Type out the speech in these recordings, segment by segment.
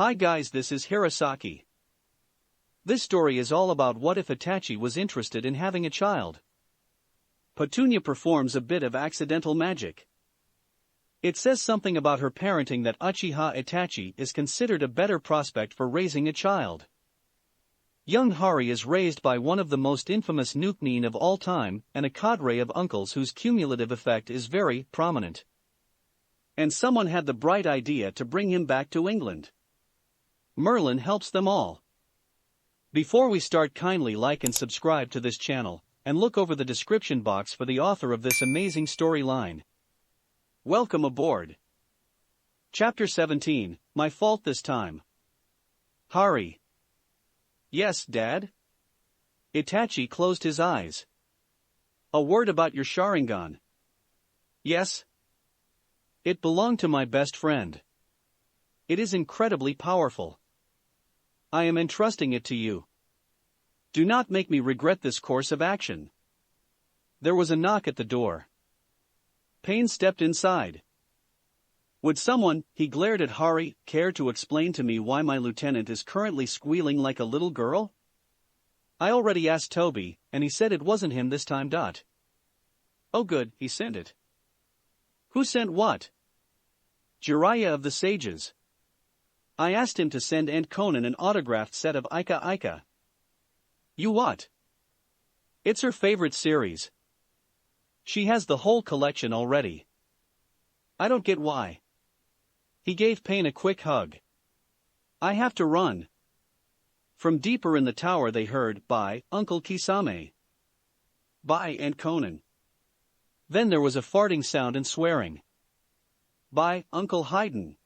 Hi guys, this is Hirosaki. This story is all about what if Itachi was interested in having a child. Petunia performs a bit of accidental magic. It says something about her parenting that Uchiha Itachi is considered a better prospect for raising a child. Young Hari is raised by one of the most infamous nukenin of all time and a cadre of uncles whose cumulative effect is very prominent. And someone had the bright idea to bring him back to England. Merlin helps them all. Before we start, kindly like and subscribe to this channel, and look over the description box for the author of this amazing storyline. Welcome aboard. Chapter 17, My Fault This Time. Hari. Yes, Dad? Itachi closed his eyes. A word about your Sharingan. Yes? It belonged to my best friend. It is incredibly powerful. I am entrusting it to you. Do not make me regret this course of action. There was a knock at the door. Pain stepped inside. Would someone, he glared at Hari, care to explain to me why my lieutenant is currently squealing like a little girl? I already asked Toby, and he said it wasn't him this time. Oh good, he sent it. Who sent what? Jiraiya of the Sages. I asked him to send Aunt Conan an autographed set of Ika Ika. You what? It's her favorite series. She has the whole collection already. I don't get why. He gave Pain a quick hug. I have to run. From deeper in the tower they heard, "Bye, Uncle Kisame." "Bye, Aunt Conan." Then there was a farting sound and swearing. "Bye, Uncle Haydn."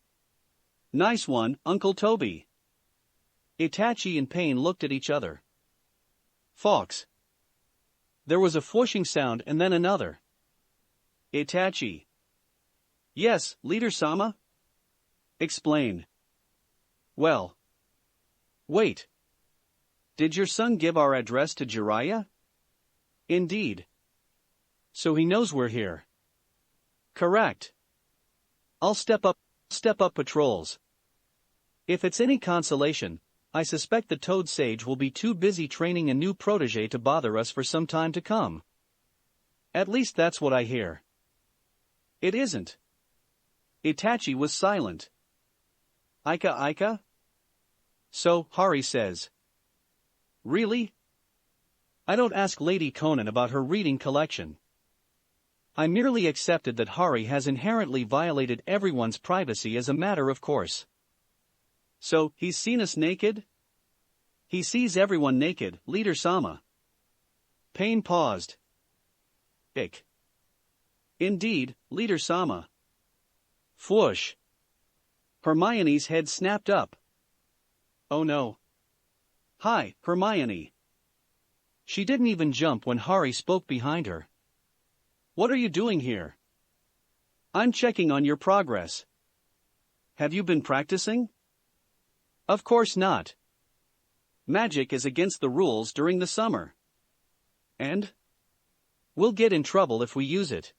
"Nice one, Uncle Toby." Itachi and Pain looked at each other. Fox. There was a whooshing sound and then another. Itachi. Yes, Leader-sama? Explain. Well. Wait. Did your son give our address to Jiraiya? Indeed. So he knows we're here. Correct. I'll step up patrols. If it's any consolation, I suspect the Toad Sage will be too busy training a new protege to bother us for some time to come. At least that's what I hear. It isn't. Itachi was silent. Ika Ika? So, Hari says. Really? I don't ask Lady Conan about her reading collection. I merely accepted that Hari has inherently violated everyone's privacy as a matter of course. So, he's seen us naked? He sees everyone naked, Leader-sama. Pain paused. Ick. Indeed, Leader-sama. Fwoosh. Hermione's head snapped up. Oh no. Hi, Hermione. She didn't even jump when Hari spoke behind her. What are you doing here? I'm checking on your progress. Have you been practicing? Of course not. Magic is against the rules during the summer. And? We'll get in trouble if we use it.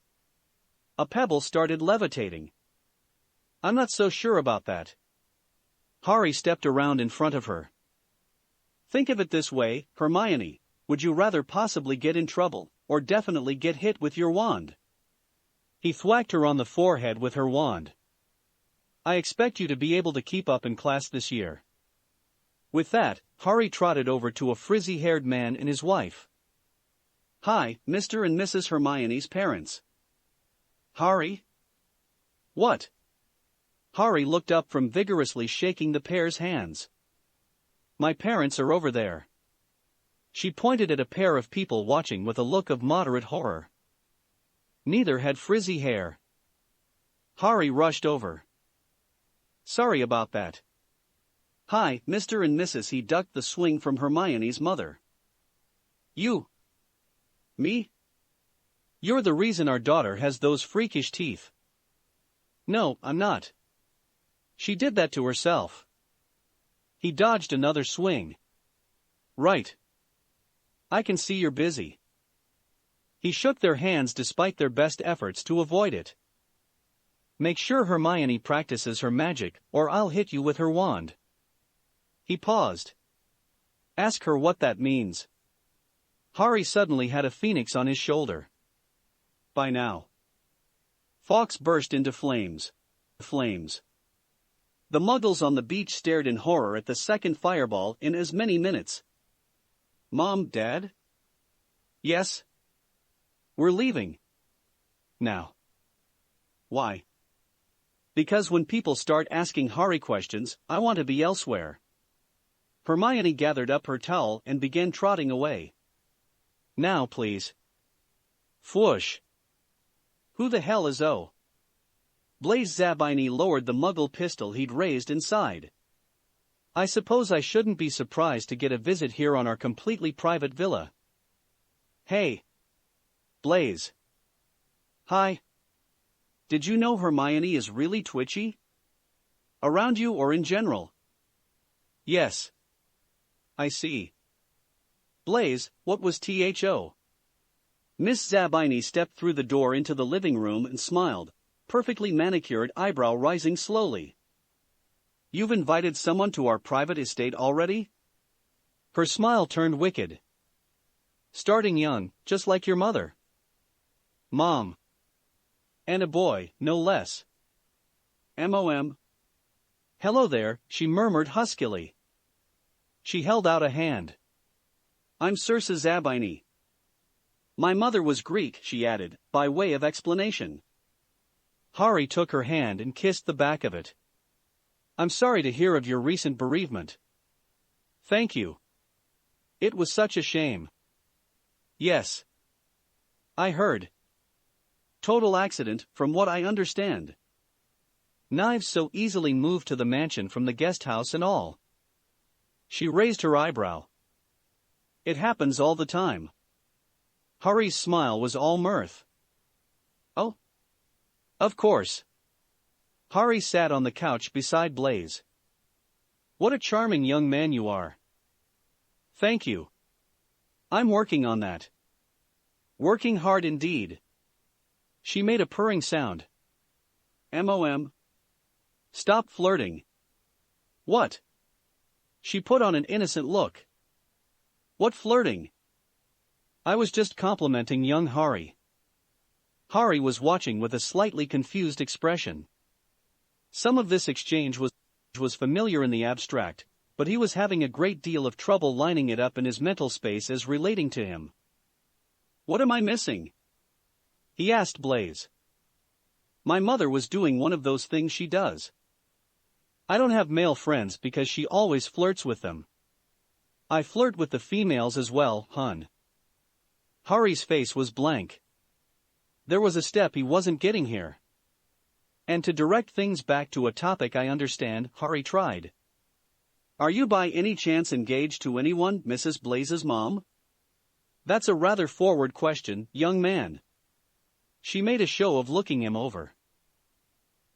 A pebble started levitating. I'm not so sure about that. Hari stepped around in front of her. Think of it this way, Hermione, would you rather possibly get in trouble, or definitely get hit with your wand? He thwacked her on the forehead with her wand. I expect you to be able to keep up in class this year. With that, Hari trotted over to a frizzy-haired man and his wife. Hi, Mr. and Mrs. Hermione's parents. Hari? What? Hari looked up from vigorously shaking the pair's hands. My parents are over there. She pointed at a pair of people watching with a look of moderate horror. Neither had frizzy hair. Hari rushed over. Sorry about that. Hi, Mr. and Mrs. He ducked the swing from Hermione's mother. You? Me? You're the reason our daughter has those freakish teeth. No, I'm not. She did that to herself. He dodged another swing. Right. I can see you're busy. He shook their hands despite their best efforts to avoid it. Make sure Hermione practices her magic, or I'll hit you with her wand. He paused. Ask her what that means. Harry suddenly had a phoenix on his shoulder. By now. Fawkes burst into flames. Flames. The muggles on the beach stared in horror at the second fireball in as many minutes. Mom, Dad? Yes. We're leaving. Now. Why? Because when people start asking Harry questions, I want to be elsewhere. Hermione gathered up her towel and began trotting away. Now, please. Fwoosh. Who the hell is O? Blaise Zabini lowered the muggle pistol he'd raised inside. I suppose I shouldn't be surprised to get a visit here on our completely private villa. Hey. Blaise. Hi. Did you know Hermione is really twitchy? Around you or in general? Yes. I see. Blaise, what was THO? Miss Zabini stepped through the door into the living room and smiled, perfectly manicured eyebrow rising slowly. You've invited someone to our private estate already? Her smile turned wicked. Starting young, just like your mother. Mom. And a boy, no less. M.O.M. Hello there, she murmured huskily. She held out a hand. I'm Circe Zabini. My mother was Greek, she added, by way of explanation. Harry took her hand and kissed the back of it. I'm sorry to hear of your recent bereavement. Thank you. It was such a shame. Yes. I heard. Total accident, from what I understand. Knives so easily moved to the mansion from the guest house and all. She raised her eyebrow. It happens all the time. Harry's smile was all mirth. Oh? Of course. Harry sat on the couch beside Blaise. What a charming young man you are. Thank you. I'm working on that. Working hard indeed. She made a purring sound. M.O.M. Stop flirting. What? She put on an innocent look. What flirting? I was just complimenting young Harry. Harry was watching with a slightly confused expression. Some of this exchange was familiar in the abstract, but he was having a great deal of trouble lining it up in his mental space as relating to him. What am I missing? He asked Blaise. My mother was doing one of those things she does. I don't have male friends because she always flirts with them. I flirt with the females as well, hun. Harry's face was blank. There was a step he wasn't getting here. And to direct things back to a topic I understand, Harry tried. Are you by any chance engaged to anyone, Mrs. Blaise's mom? That's a rather forward question, young man. She made a show of looking him over.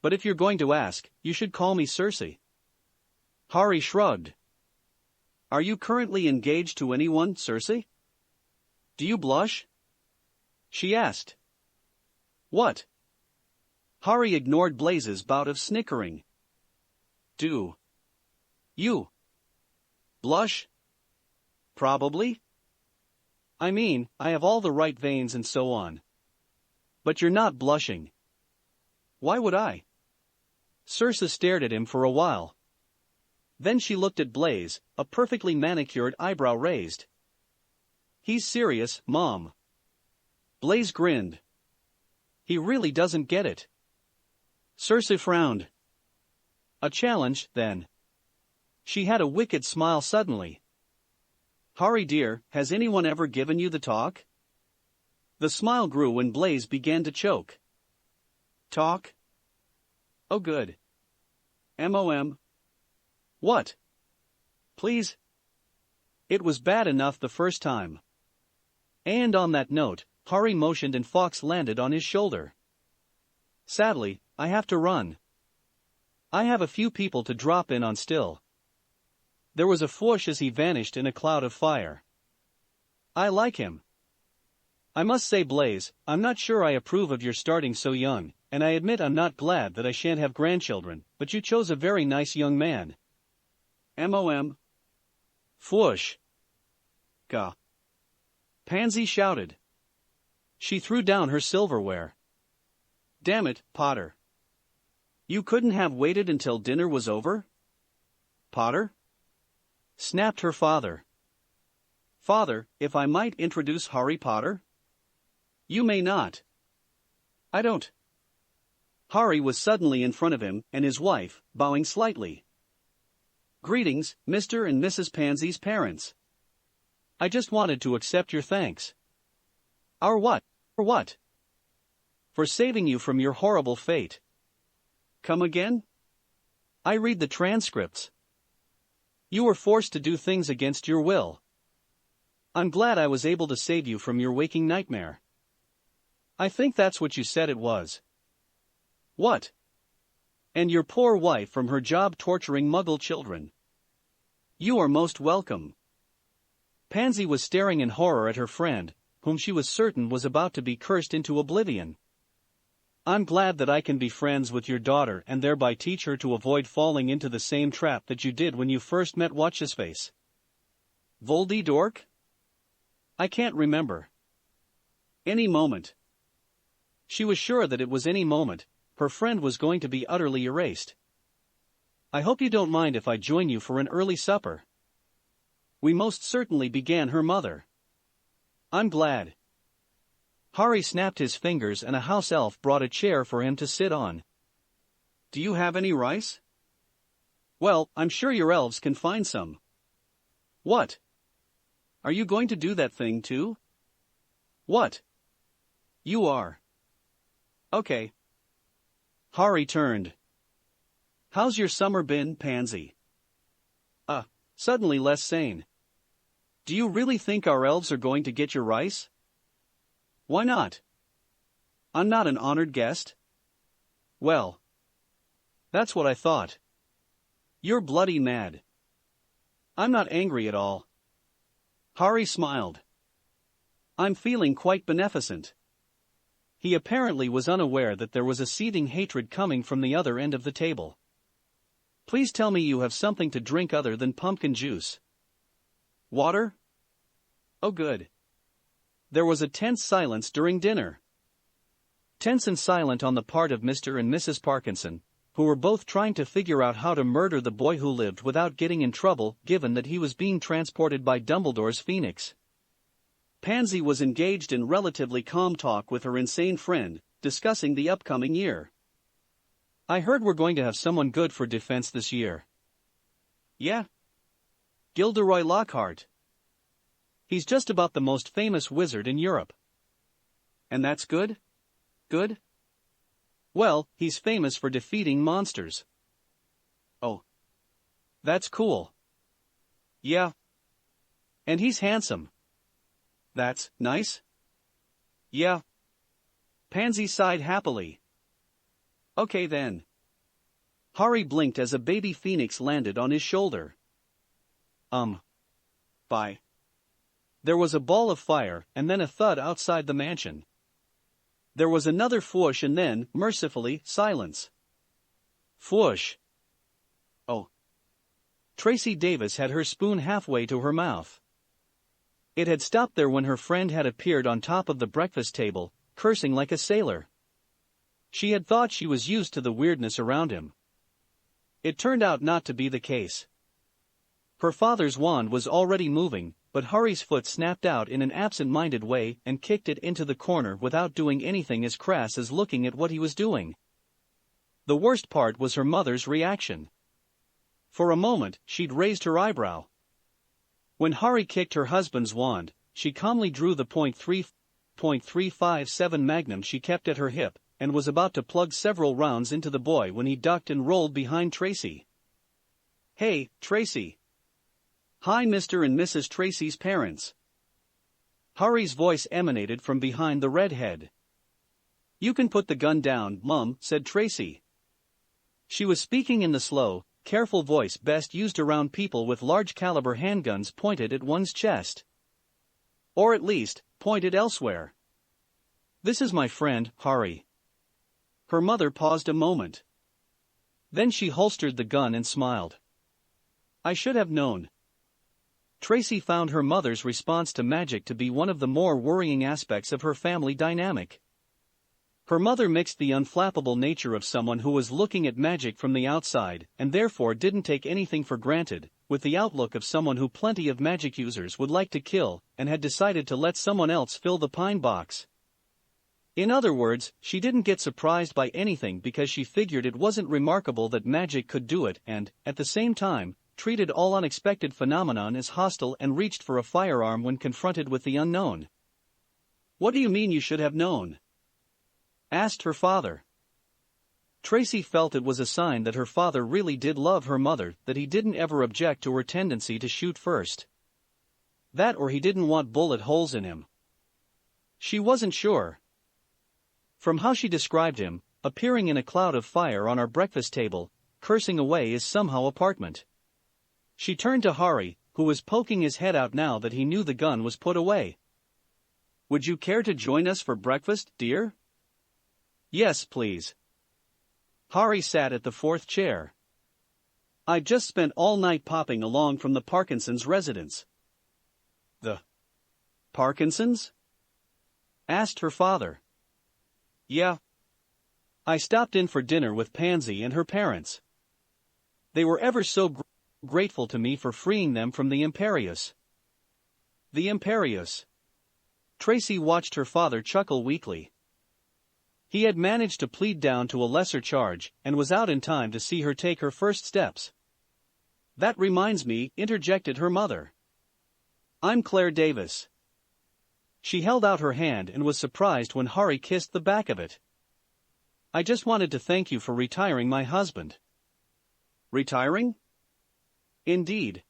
But if you're going to ask, you should call me Circe. Harry shrugged. Are you currently engaged to anyone, Circe? Do you blush? She asked. What? Harry ignored Blaise's bout of snickering. Do you blush? Probably. I mean, I have all the right veins and so on. But you're not blushing. Why would I? Circe stared at him for a while. Then she looked at Blaise, a perfectly manicured eyebrow raised. He's serious, Mom. Blaise grinned. He really doesn't get it. Circe frowned. A challenge, then. She had a wicked smile suddenly. Harry dear, has anyone ever given you the talk? The smile grew when Blaise began to choke. Talk? Oh good. M.O.M. What? Please? It was bad enough the first time. And on that note, Harry motioned and Fawkes landed on his shoulder. Sadly, I have to run. I have a few people to drop in on still. There was a whoosh as he vanished in a cloud of fire. I like him. I must say, Blaise, I'm not sure I approve of your starting so young, and I admit I'm not glad that I shan't have grandchildren, but you chose a very nice young man. M.O.M. Fwoosh! Gah! Pansy shouted. She threw down her silverware. Damn it, Potter. You couldn't have waited until dinner was over? Potter? Snapped her father. Father, if I might introduce HarryPotter? You may not. I don't. Harry was suddenly in front of him and his wife, bowing slightly. Greetings, Mr. and Mrs. Pansy's parents. I just wanted to accept your thanks. Our what? For what? For saving you from your horrible fate. Come again? I read the transcripts. You were forced to do things against your will. I'm glad I was able to save you from your waking nightmare. I think that's what you said it was. What? And your poor wife from her job torturing Muggle children. You are most welcome. Pansy was staring in horror at her friend, whom she was certain was about to be cursed into oblivion. I'm glad that I can be friends with your daughter and thereby teach her to avoid falling into the same trap that you did when you first met What's-His-Face. Voldy Dork? I can't remember. Any moment. She was sure that it was any moment, her friend was going to be utterly erased. I hope you don't mind if I join you for an early supper. We most certainly began her mother. I'm glad. Harry snapped his fingers and a house elf brought a chair for him to sit on. Do you have any rice? Well, I'm sure your elves can find some. What? Are you going to do that thing too? What? You are. Okay. Harry turned. How's your summer been, Pansy? Suddenly less sane. Do you really think our elves are going to get your rice? Why not? I'm not an honored guest. Well, that's what I thought. You're bloody mad. I'm not angry at all. Harry smiled. I'm feeling quite beneficent. He apparently was unaware that there was a seething hatred coming from the other end of the table. Please tell me you have something to drink other than pumpkin juice. Water? Oh good. There was a tense silence during dinner. Tense and silent on the part of Mr. and Mrs. Parkinson, who were both trying to figure out how to murder the boy who lived without getting in trouble given that he was being transported by Dumbledore's phoenix. Pansy was engaged in relatively calm talk with her insane friend, discussing the upcoming year. I heard we're going to have someone good for defense this year. Yeah? Gilderoy Lockhart. He's just about the most famous wizard in Europe. And that's good? Good? Well, he's famous for defeating monsters. Oh. That's cool. Yeah. And he's handsome. That's nice? Yeah. Pansy sighed happily. Okay then. Harry blinked as a baby phoenix landed on his shoulder. Bye. There was a ball of fire and then a thud outside the mansion. There was another fwoosh and then, mercifully, silence. Fwoosh. Oh. Tracy Davis had her spoon halfway to her mouth. It had stopped there when her friend had appeared on top of the breakfast table, cursing like a sailor. She had thought she was used to the weirdness around him. It turned out not to be the case. Her father's wand was already moving, but Harry's foot snapped out in an absent-minded way and kicked it into the corner without doing anything as crass as looking at what he was doing. The worst part was her mother's reaction. For a moment, she'd raised her eyebrow. When Harry kicked her husband's wand, she calmly drew the .357 Magnum she kept at her hip, and was about to plug several rounds into the boy when he ducked and rolled behind Tracy. Hey, Tracy. Hi, Mr. and Mrs. Tracy's parents. Harry's voice emanated from behind the redhead. You can put the gun down, Mum, said Tracy. She was speaking in the slow, careful voice best used around people with large-caliber handguns pointed at one's chest. Or at least, pointed elsewhere. This is my friend, Harry. Her mother paused a moment. Then she holstered the gun and smiled. I should have known. Tracy found her mother's response to magic to be one of the more worrying aspects of her family dynamic. Her mother mixed the unflappable nature of someone who was looking at magic from the outside and therefore didn't take anything for granted, with the outlook of someone who plenty of magic users would like to kill and had decided to let someone else fill the pine box. In other words, she didn't get surprised by anything because she figured it wasn't remarkable that magic could do it and, at the same time, treated all unexpected phenomenon as hostile and reached for a firearm when confronted with the unknown. "What do you mean you should have known?" asked her father. Tracy felt it was a sign that her father really did love her mother, that he didn't ever object to her tendency to shoot first. That or he didn't want bullet holes in him. She wasn't sure. From how she described him, appearing in a cloud of fire on our breakfast table, cursing away his somehow apartment. She turned to Harry, who was poking his head out now that he knew the gun was put away. "Would you care to join us for breakfast, dear?" "Yes, please." Harry sat at the fourth chair. "I just spent all night popping along from the Parkinsons' residence." "The Parkinsons?" asked her father. "Yeah. I stopped in for dinner with Pansy and her parents. They were ever so grateful to me for freeing them from the Imperius." "The Imperius?" Tracy watched her father chuckle weakly. He had managed to plead down to a lesser charge and was out in time to see her take her first steps. "That reminds me," interjected her mother. "I'm Claire Davis." She held out her hand and was surprised when Harry kissed the back of it. "I just wanted to thank you for retiring my husband." "Retiring?" "Indeed.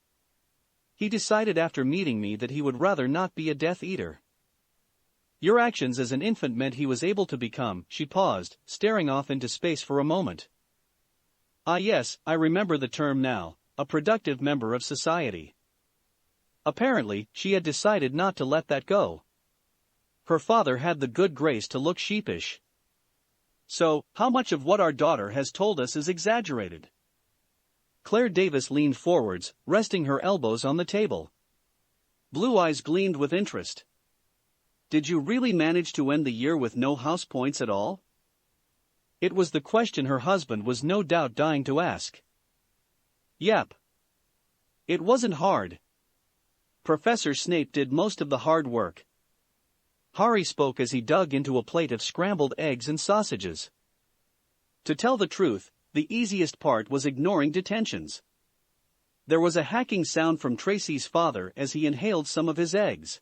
He decided after meeting me that he would rather not be a Death Eater. Your actions as an infant meant he was able to become." She paused, staring off into space for a moment. "Ah yes, I remember the term now, a productive member of society." Apparently, she had decided not to let that go. Her father had the good grace to look sheepish. "So, how much of what our daughter has told us is exaggerated?" Claire Davis leaned forwards, resting her elbows on the table. Blue eyes gleamed with interest. "Did you really manage to end the year with no house points at all?" It was the question her husband was no doubt dying to ask. "Yep. It wasn't hard. Professor Snape did most of the hard work." Harry spoke as he dug into a plate of scrambled eggs and sausages. "To tell the truth, the easiest part was ignoring detentions." There was a hacking sound from Tracy's father as he inhaled some of his eggs.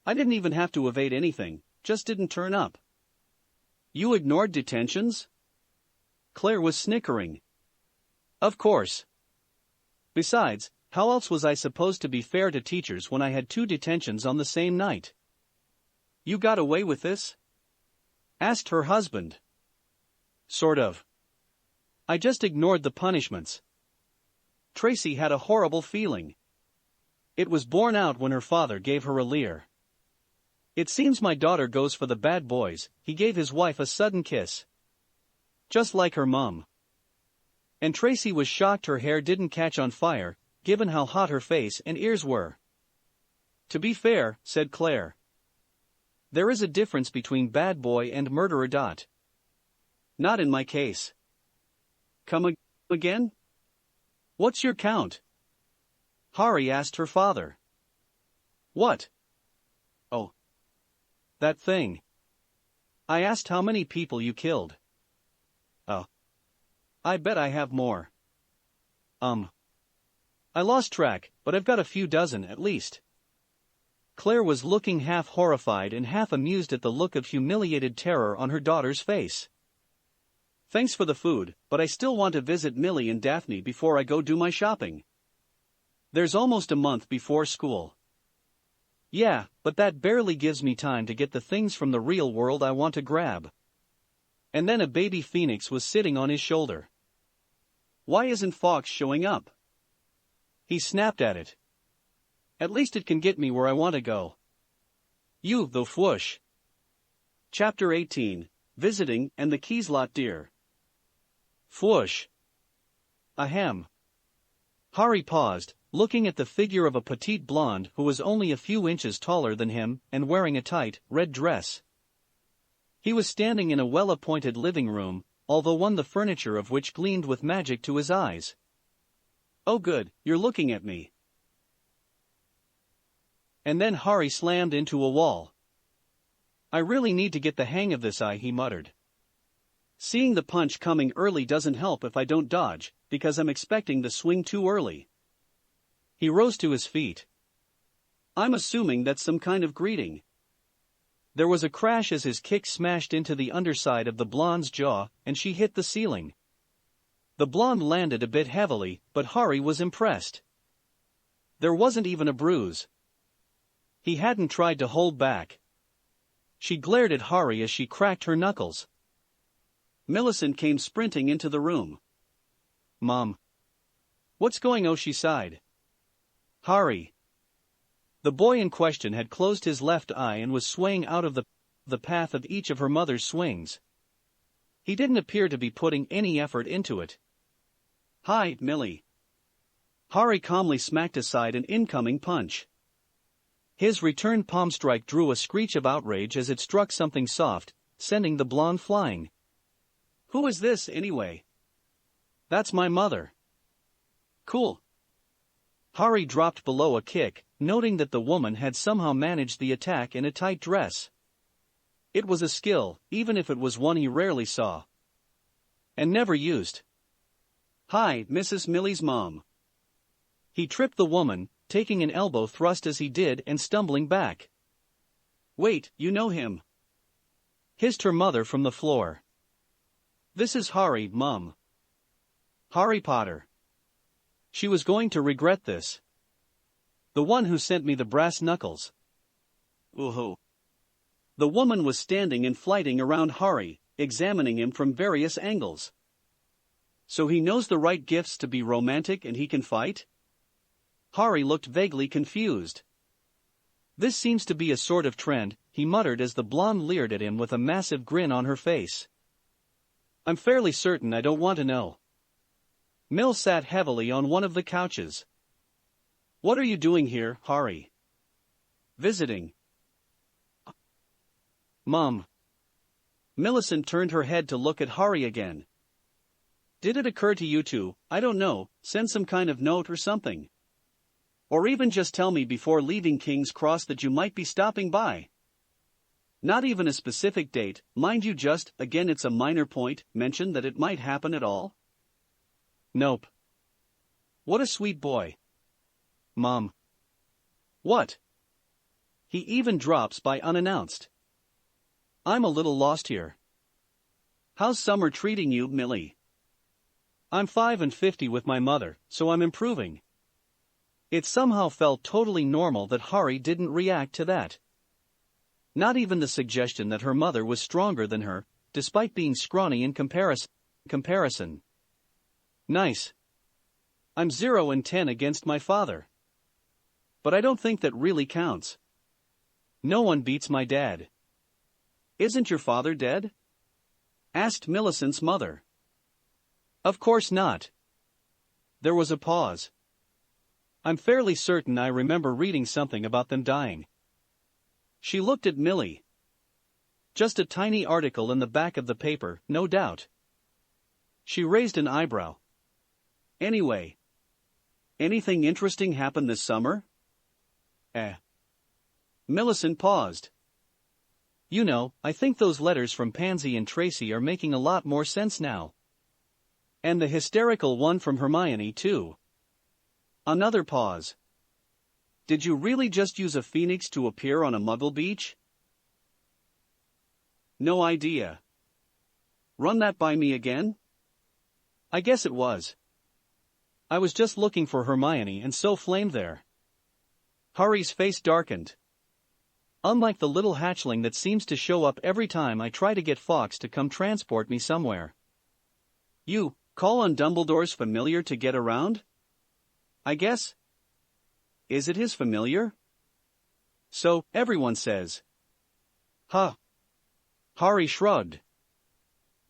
"I didn't even have to evade anything, just didn't turn up." "You ignored detentions?" Claire was snickering. "Of course. Besides, how else was I supposed to be fair to teachers when I had 2 detentions on the same night?" "You got away with this?" asked her husband. "Sort of. I just ignored the punishments." Tracy had a horrible feeling. It was borne out when her father gave her a leer. "It seems my daughter goes for the bad boys." He gave his wife a sudden kiss. "Just like her mum." And Tracy was shocked her hair didn't catch on fire, given how hot her face and ears were. "To be fair," said Claire, "there is a difference between bad boy and murderer. Not in my case." "Come again? What's your count?" Harry asked her father. "What?" "Oh. That thing. I asked how many people you killed." "Oh. I bet I have more." I lost track, but I've got a few dozen at least." Claire was looking half horrified and half amused at the look of humiliated terror on her daughter's face. "Thanks for the food, but I still want to visit Millie and Daphne before I go do my shopping. There's almost a month before school." "Yeah, but that barely gives me time to get the things from the real world I want to grab." And then a baby phoenix was sitting on his shoulder. "Why isn't Fox showing up?" He snapped at it. "At least it can get me where I want to go." "You, the whoosh." Chapter 18, Visiting and the Keys Lot Deer. Whoosh. Ahem. Harry paused, looking at the figure of a petite blonde who was only a few inches taller than him and wearing a tight, red dress. He was standing in a well-appointed living room, although one the furniture of which gleamed with magic to his eyes. "Oh good, you're looking at me." And then Harry slammed into a wall. "I really need to get the hang of this," he muttered. "Seeing the punch coming early doesn't help if I don't dodge, because I'm expecting the swing too early." He rose to his feet. "I'm assuming that's some kind of greeting." There was a crash as his kick smashed into the underside of the blonde's jaw, and she hit the ceiling. The blonde landed a bit heavily, but Harry was impressed. There wasn't even a bruise. He hadn't tried to hold back. She glared at Harry as she cracked her knuckles. Millicent came sprinting into the room. "Mom. What's going on?" she sighed. "Harry." The boy in question had closed his left eye and was swaying out of the path of each of her mother's swings. He didn't appear to be putting any effort into it. "Hi, Millie." Harry calmly smacked aside an incoming punch. His return palm strike drew a screech of outrage as it struck something soft, sending the blonde flying. "Who is this, anyway?" "That's my mother." "Cool." Harry dropped below a kick, noting that the woman had somehow managed the attack in a tight dress. It was a skill, even if it was one he rarely saw. And never used. "Hi, Mrs. Millie's mom." He tripped the woman, taking an elbow thrust as he did and stumbling back. "Wait, you know him?" hissed her mother from the floor. "This is Harry, Mum. HarryPotter." She was going to regret this. "The one who sent me the brass knuckles." "Ooh." The woman was standing and flighting around Harry, examining him from various angles. "So he knows the right gifts to be romantic and he can fight?" Harry looked vaguely confused. "This seems to be a sort of trend," he muttered as the blonde leered at him with a massive grin on her face. "I'm fairly certain I don't want to know." Mill sat heavily on one of the couches. "What are you doing here, Harry?" "Visiting." "Mom." Millicent turned her head to look at Harry again. "Did it occur to you to, I don't know, send some kind of note or something? Or even just tell me before leaving King's Cross that you might be stopping by? Not even a specific date, mind you, just, again it's a minor point, mention that it might happen at all?" "Nope." "What a sweet boy." "Mom." "What?" "He even drops by unannounced." "I'm a little lost here." "How's summer treating you, Millie?" "I'm 5 and 50 with my mother, so I'm improving." It somehow felt totally normal that Harry didn't react to that. Not even the suggestion that her mother was stronger than her, despite being scrawny in comparison. "Nice. I'm 0 and 10 against my father. But I don't think that really counts. No one beats my dad." "Isn't your father dead?" asked Millicent's mother. "Of course not." There was a pause. "I'm fairly certain I remember reading something about them dying." She looked at Millie. "Just a tiny article in the back of the paper, no doubt." She raised an eyebrow. "Anyway. Anything interesting happened this summer?" Millicent paused. "You know, I think those letters from Pansy and Tracy are making a lot more sense now. And the hysterical one from Hermione, too." Another pause. "Did you really just use a phoenix to appear on a Muggle beach?" "No idea." "Run that by me again?" "I guess it was. I was just looking for Hermione and so flamed there." Harry's face darkened. "Unlike the little hatchling that seems to show up every time I try to get Fawkes to come transport me somewhere." "You call on Dumbledore's familiar to get around? I guess. Is it his familiar?" "So, everyone says." "Huh." Harry shrugged.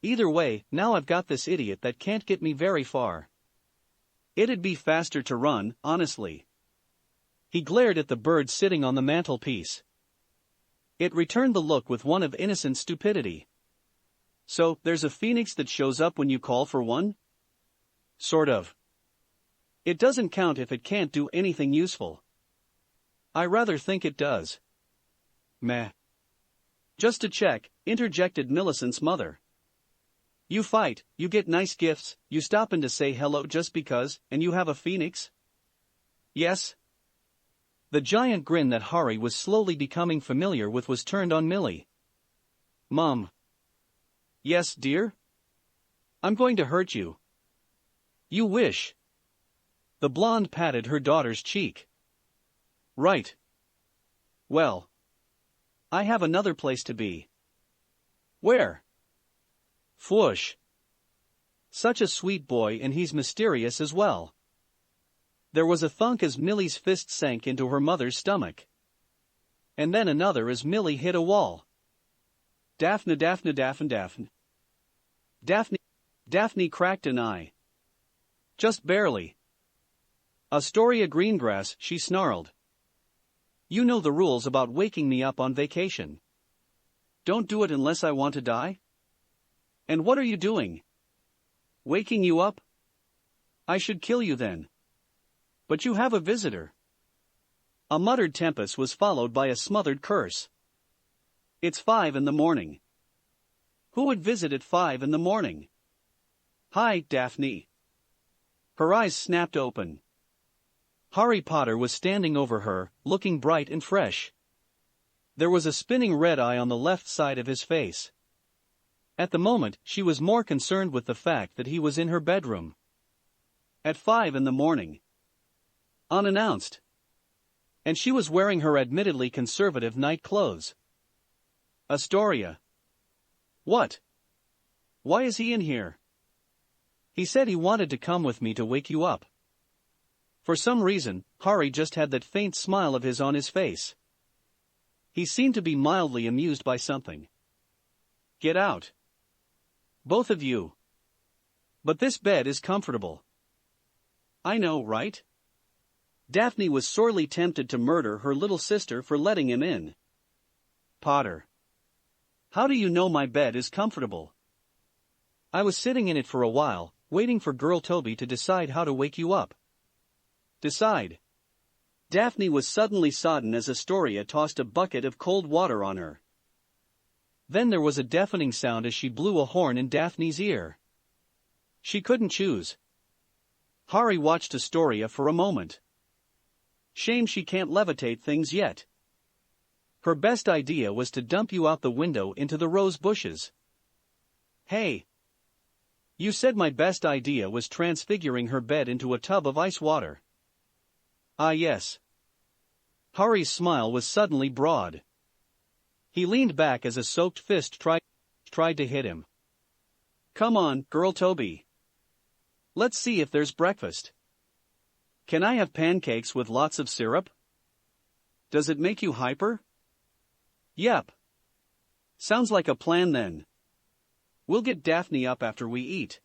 "Either way, now I've got this idiot that can't get me very far." It'd be faster to run, honestly. He glared at the bird sitting on the mantelpiece. It returned the look with one of innocent stupidity. So, there's a phoenix that shows up when you call for one? Sort of. It doesn't count if it can't do anything useful. I rather think it does. Meh. Just to check, interjected Millicent's mother. You fight, you get nice gifts, you stop in to say hello just because, and you have a phoenix? Yes. The giant grin that Harry was slowly becoming familiar with was turned on Millie. Mom. Yes, dear? I'm going to hurt you. You wish. The blonde patted her daughter's cheek. Right. Well. I have another place to be. Where? Fwoosh. Such a sweet boy, and he's mysterious as well. There was a thunk as Millie's fist sank into her mother's stomach. And then another as Millie hit a wall. Daphne. Daphne cracked an eye. Just barely. Astoria Greengrass, she snarled. You know the rules about waking me up on vacation. Don't do it unless I want to die? And what are you doing? Waking you up? I should kill you then. But you have a visitor. A muttered tempest was followed by a smothered curse. It's 5 a.m. Who would visit at 5 a.m? Hi, Daphne. Her eyes snapped open. HarryPotter was standing over her, looking bright and fresh. There was a spinning red eye on the left side of his face. At the moment, she was more concerned with the fact that he was in her bedroom. At 5 a.m. Unannounced. And she was wearing her admittedly conservative night clothes. Astoria. What? Why is he in here? He said he wanted to come with me to wake you up. For some reason, Harry just had that faint smile of his on his face. He seemed to be mildly amused by something. Get out. Both of you. But this bed is comfortable. I know, right? Daphne was sorely tempted to murder her little sister for letting him in. Potter. How do you know my bed is comfortable? I was sitting in it for a while, waiting for girl Toby to decide how to wake you up. Decide. Daphne was suddenly sodden as Astoria tossed a bucket of cold water on her. Then there was a deafening sound as she blew a horn in Daphne's ear. She couldn't choose. Harry watched Astoria for a moment. Shame she can't levitate things yet. Her best idea was to dump you out the window into the rose bushes. Hey. You said my best idea was transfiguring her bed into a tub of ice water. Ah yes. Harry's smile was suddenly broad. He leaned back as a soaked fist tried to hit him. Come on, girl Toby. Let's see if there's breakfast. Can I have pancakes with lots of syrup? Does it make you hyper? Yep. Sounds like a plan then. We'll get Daphne up after we eat.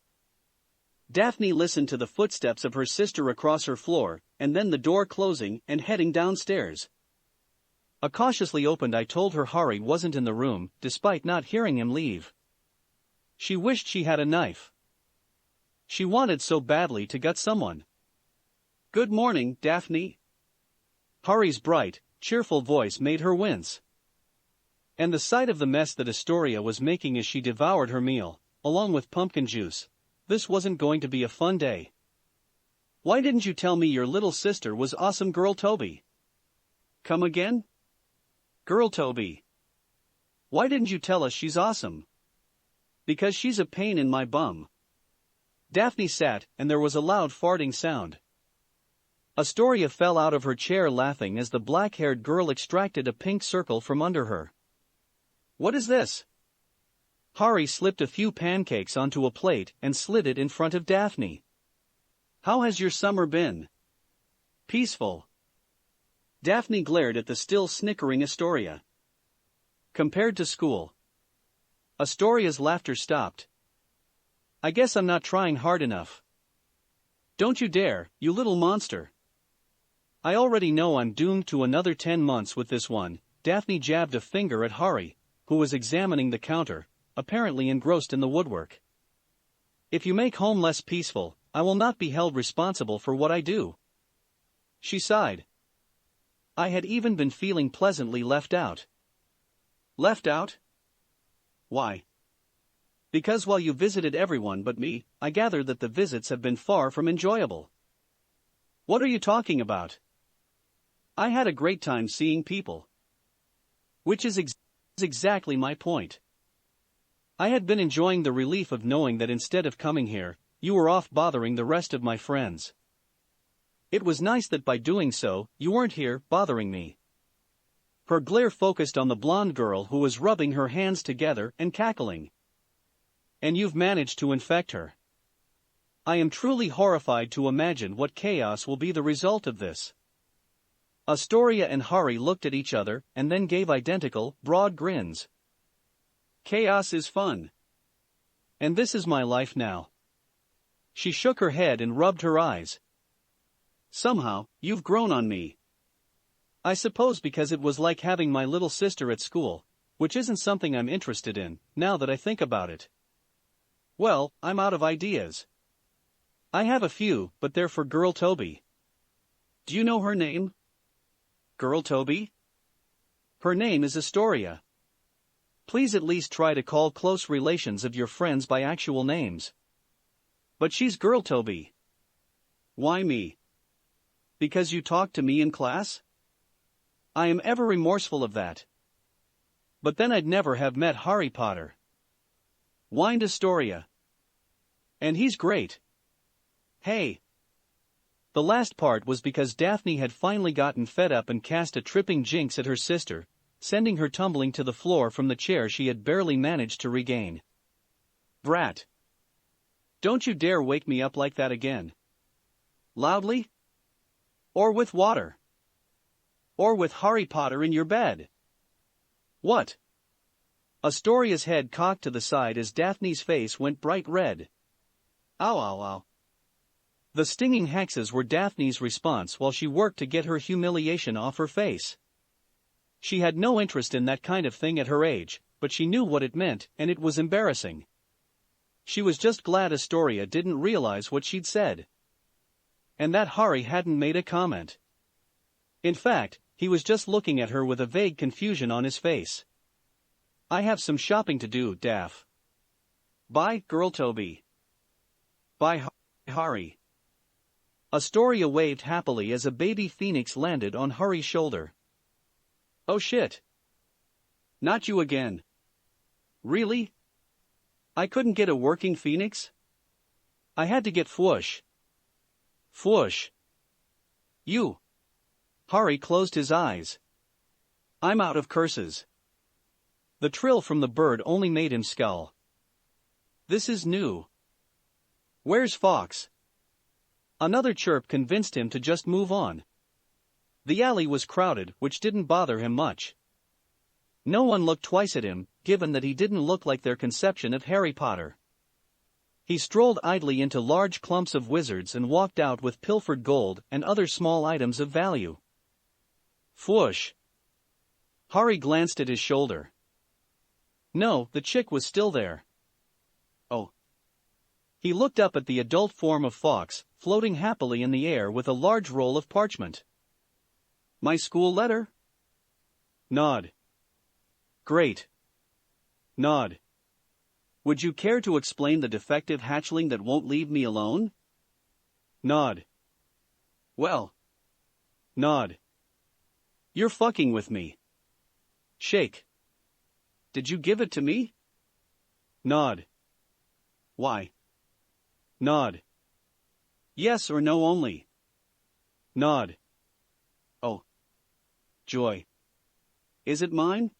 Daphne listened to the footsteps of her sister across her floor, and then the door closing and heading downstairs. A cautiously opened eye told her Harry wasn't in the room, despite not hearing him leave. She wished she had a knife. She wanted so badly to gut someone. Good morning, Daphne. Harry's bright, cheerful voice made her wince. And the sight of the mess that Astoria was making as she devoured her meal, along with pumpkin juice, this wasn't going to be a fun day. Why didn't you tell me your little sister was awesome, girl Toby? Come again? Girl Toby. Why didn't you tell us she's awesome? Because she's a pain in my bum. Daphne sat, and there was a loud farting sound. Astoria fell out of her chair laughing as the black-haired girl extracted a pink circle from under her. What is this? Harry slipped a few pancakes onto a plate and slid it in front of Daphne. How has your summer been? Peaceful. Daphne glared at the still snickering Astoria. Compared to school. Astoria's laughter stopped. I guess I'm not trying hard enough. Don't you dare, you little monster. I already know I'm doomed to another 10 months with this one. Daphne jabbed a finger at Harry, who was examining the counter, apparently engrossed in the woodwork. If you make home less peaceful, I will not be held responsible for what I do. She sighed. I had even been feeling pleasantly left out. Left out? Why? Because while you visited everyone but me, I gather that the visits have been far from enjoyable. What are you talking about? I had a great time seeing people. Which is exactly my point. I had been enjoying the relief of knowing that instead of coming here, you were off bothering the rest of my friends. It was nice that by doing so, you weren't here bothering me. Her glare focused on the blonde girl who was rubbing her hands together and cackling. And you've managed to infect her. I am truly horrified to imagine what chaos will be the result of this. Astoria and Harry looked at each other and then gave identical, broad grins. Chaos is fun. And this is my life now. She shook her head and rubbed her eyes. Somehow, you've grown on me. I suppose because it was like having my little sister at school, which isn't something I'm interested in, now that I think about it. Well, I'm out of ideas. I have a few, but they're for Girl Toby. Do you know her name? Girl Toby? Her name is Astoria. Please at least try to call close relations of your friends by actual names. But she's Girl Toby. Why me? Because you talked to me in class? I am ever remorseful of that. But then I'd never have met HarryPotter. Whined Astoria. And he's great. Hey. The last part was because Daphne had finally gotten fed up and cast a tripping jinx at her sister, sending her tumbling to the floor from the chair she had barely managed to regain. Brat. Don't you dare wake me up like that again. Loudly? Or with water? Or with HarryPotter in your bed? What? Astoria's head cocked to the side as Daphne's face went bright red. Ow ow ow. The stinging hexes were Daphne's response while she worked to get her humiliation off her face. She had no interest in that kind of thing at her age, but she knew what it meant, and it was embarrassing. She was just glad Astoria didn't realize what she'd said. And that Harry hadn't made a comment. In fact, he was just looking at her with a vague confusion on his face. I have some shopping to do, Daph. Bye, Girl Toby. Bye, Harry. Astoria waved happily as a baby phoenix landed on Harry's shoulder. Oh shit. Not you again. Really? I couldn't get a working phoenix? I had to get Fwoosh. Fwoosh. You. Harry closed his eyes. I'm out of curses. The trill from the bird only made him scowl. This is new. Where's Fox? Another chirp convinced him to just move on. The alley was crowded, which didn't bother him much. No one looked twice at him, given that he didn't look like their conception of HarryPotter. He strolled idly into large clumps of wizards and walked out with pilfered gold and other small items of value. Fwoosh. Harry glanced at his shoulder. No, the chick was still there. Oh. He looked up at the adult form of Fox, floating happily in the air with a large roll of parchment. My school letter? Nod. Great. Nod. Would you care to explain the defective hatchling that won't leave me alone? Nod. Well. Nod. You're fucking with me. Shake. Did you give it to me? Nod. Why? Nod. Yes or no only. Nod. Oh. Joy. Is it mine?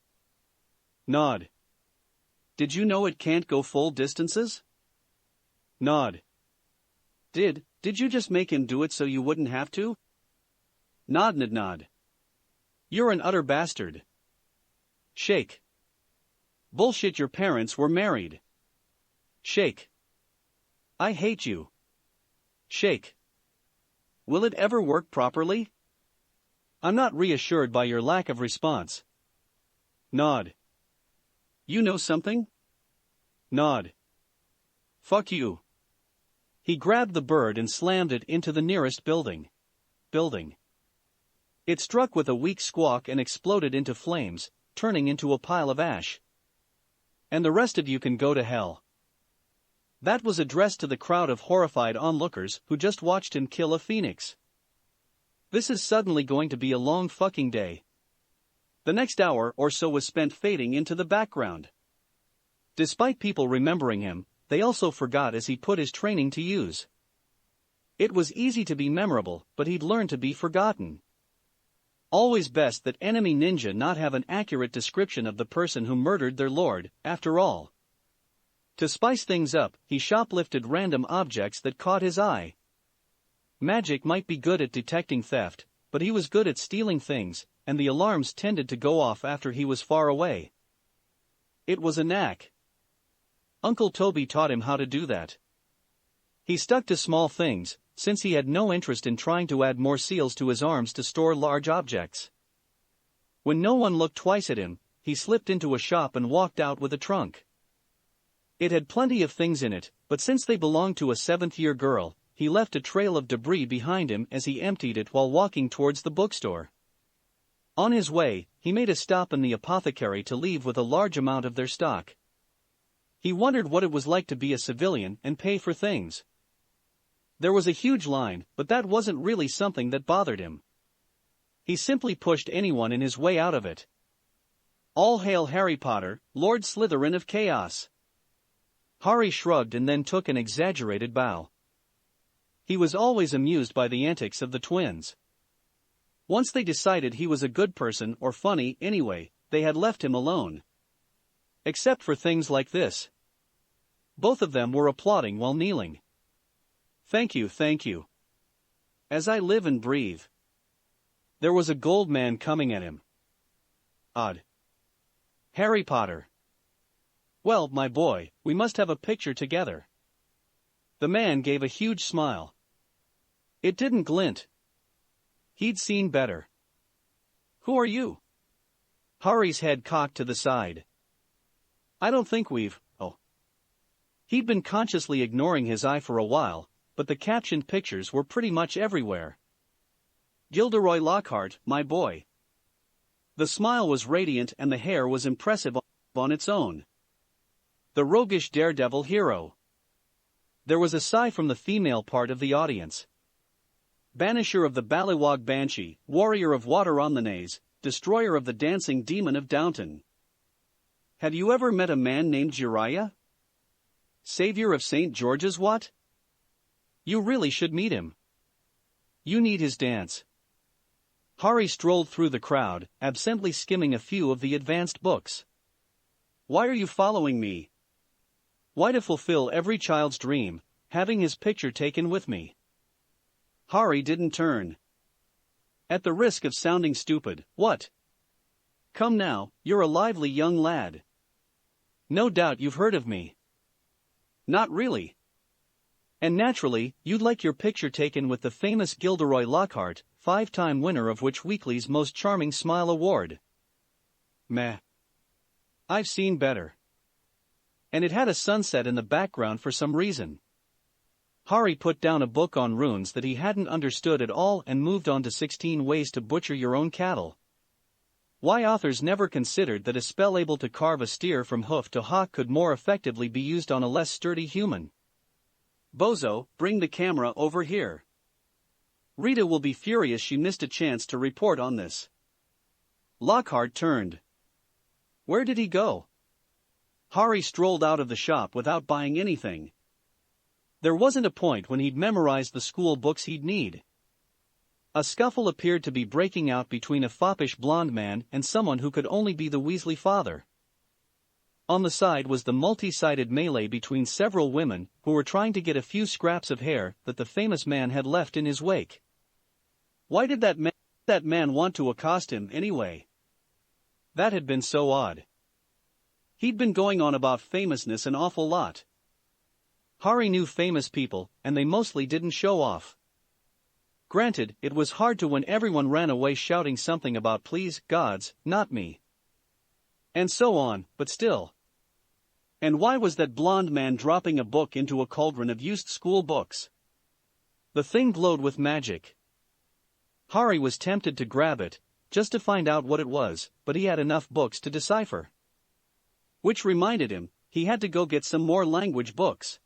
Nod. Did you know it can't go full distances? Nod. Did you just make him do it so you wouldn't have to? Nod. You're an utter bastard. Shake. Bullshit, your parents were married. Shake. I hate you. Shake. Will it ever work properly? I'm not reassured by your lack of response. Nod. You know something? Nod. Fuck you. He grabbed the bird and slammed it into the nearest building. It struck with a weak squawk and exploded into flames, turning into a pile of ash. And the rest of you can go to hell. That was addressed to the crowd of horrified onlookers who just watched him kill a phoenix. This is suddenly going to be a long fucking day. The next hour or so was spent fading into the background. Despite people remembering him, they also forgot as he put his training to use. It was easy to be memorable, but he'd learned to be forgotten. Always best that enemy ninja not have an accurate description of the person who murdered their lord, after all. To spice things up, he shoplifted random objects that caught his eye. Magic might be good at detecting theft, but he was good at stealing things, and the alarms tended to go off after he was far away. It was a knack. Uncle Toby taught him how to do that. He stuck to small things, since he had no interest in trying to add more seals to his arms to store large objects. When no one looked twice at him, he slipped into a shop and walked out with a trunk. It had plenty of things in it, but since they belonged to a seventh-year girl, he left a trail of debris behind him as he emptied it while walking towards the bookstore. On his way, he made a stop in the apothecary to leave with a large amount of their stock. He wondered what it was like to be a civilian and pay for things. There was a huge line, but that wasn't really something that bothered him. He simply pushed anyone in his way out of it. All hail Harry Potter, Lord Slytherin of Chaos. Harry shrugged and then took an exaggerated bow. He was always amused by the antics of the twins. Once they decided he was a good person or funny anyway, they had left him alone. Except for things like this. Both of them were applauding while kneeling. Thank you, thank you. As I live and breathe. There was a gold man coming at him. Odd. Harry Potter. Well, my boy, we must have a picture together. The man gave a huge smile. It didn't glint. He'd seen better. Who are you? Harry's head cocked to the side. I don't think we've, oh. He'd been consciously ignoring his eye for a while, but the captioned pictures were pretty much everywhere. Gilderoy Lockhart, my boy. The smile was radiant and the hair was impressive on its own. The roguish daredevil hero. There was a sigh from the female part of the audience. Banisher of the Ballywog Banshee, warrior of Water on the Naze, destroyer of the dancing demon of Downton. Had you ever met a man named Uriah? Savior of St. George's what? You really should meet him. You need his dance. Harry strolled through the crowd, absently skimming a few of the advanced books. Why are you following me? Why to fulfill every child's dream, having his picture taken with me. Harry didn't turn. At the risk of sounding stupid, what? Come now, you're a lively young lad. No doubt you've heard of me. Not really. And naturally, you'd like your picture taken with the famous Gilderoy Lockhart, 5-time winner of Witch Weekly's Most Charming Smile Award. Meh. I've seen better. And it had a sunset in the background for some reason. Harry put down a book on runes that he hadn't understood at all and moved on to 16 ways to butcher your own cattle. Why authors never considered that a spell able to carve a steer from hoof to hock could more effectively be used on a less sturdy human. Bozo, bring the camera over here. Rita will be furious she missed a chance to report on this. Lockhart turned. Where did he go? Harry strolled out of the shop without buying anything. There wasn't a point when he'd memorized the school books he'd need. A scuffle appeared to be breaking out between a foppish blonde man and someone who could only be the Weasley father. On the side was the multi-sided melee between several women who were trying to get a few scraps of hair that the famous man had left in his wake. Why did that man want to accost him anyway? That had been so odd. He'd been going on about famousness an awful lot. Harry knew famous people, and they mostly didn't show off. Granted, it was hard to when everyone ran away shouting something about please, gods, not me. And so on, but still. And why was that blonde man dropping a book into a cauldron of used school books? The thing glowed with magic. Harry was tempted to grab it, just to find out what it was, but he had enough books to decipher. Which reminded him, he had to go get some more language books.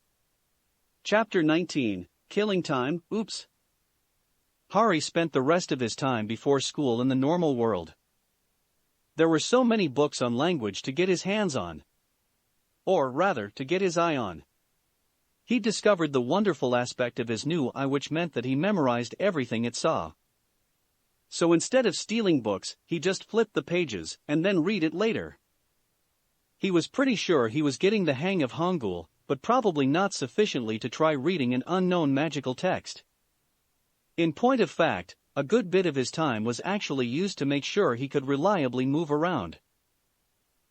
Chapter 19, Killing Time, Oops. Harry spent the rest of his time before school in the normal world. There were so many books on language to get his hands on. Or rather, to get his eye on. He discovered the wonderful aspect of his new eye, which meant that he memorized everything it saw. So instead of stealing books, he just flipped the pages and then read it later. He was pretty sure he was getting the hang of Hangul, but probably not sufficiently to try reading an unknown magical text. In point of fact, a good bit of his time was actually used to make sure he could reliably move around.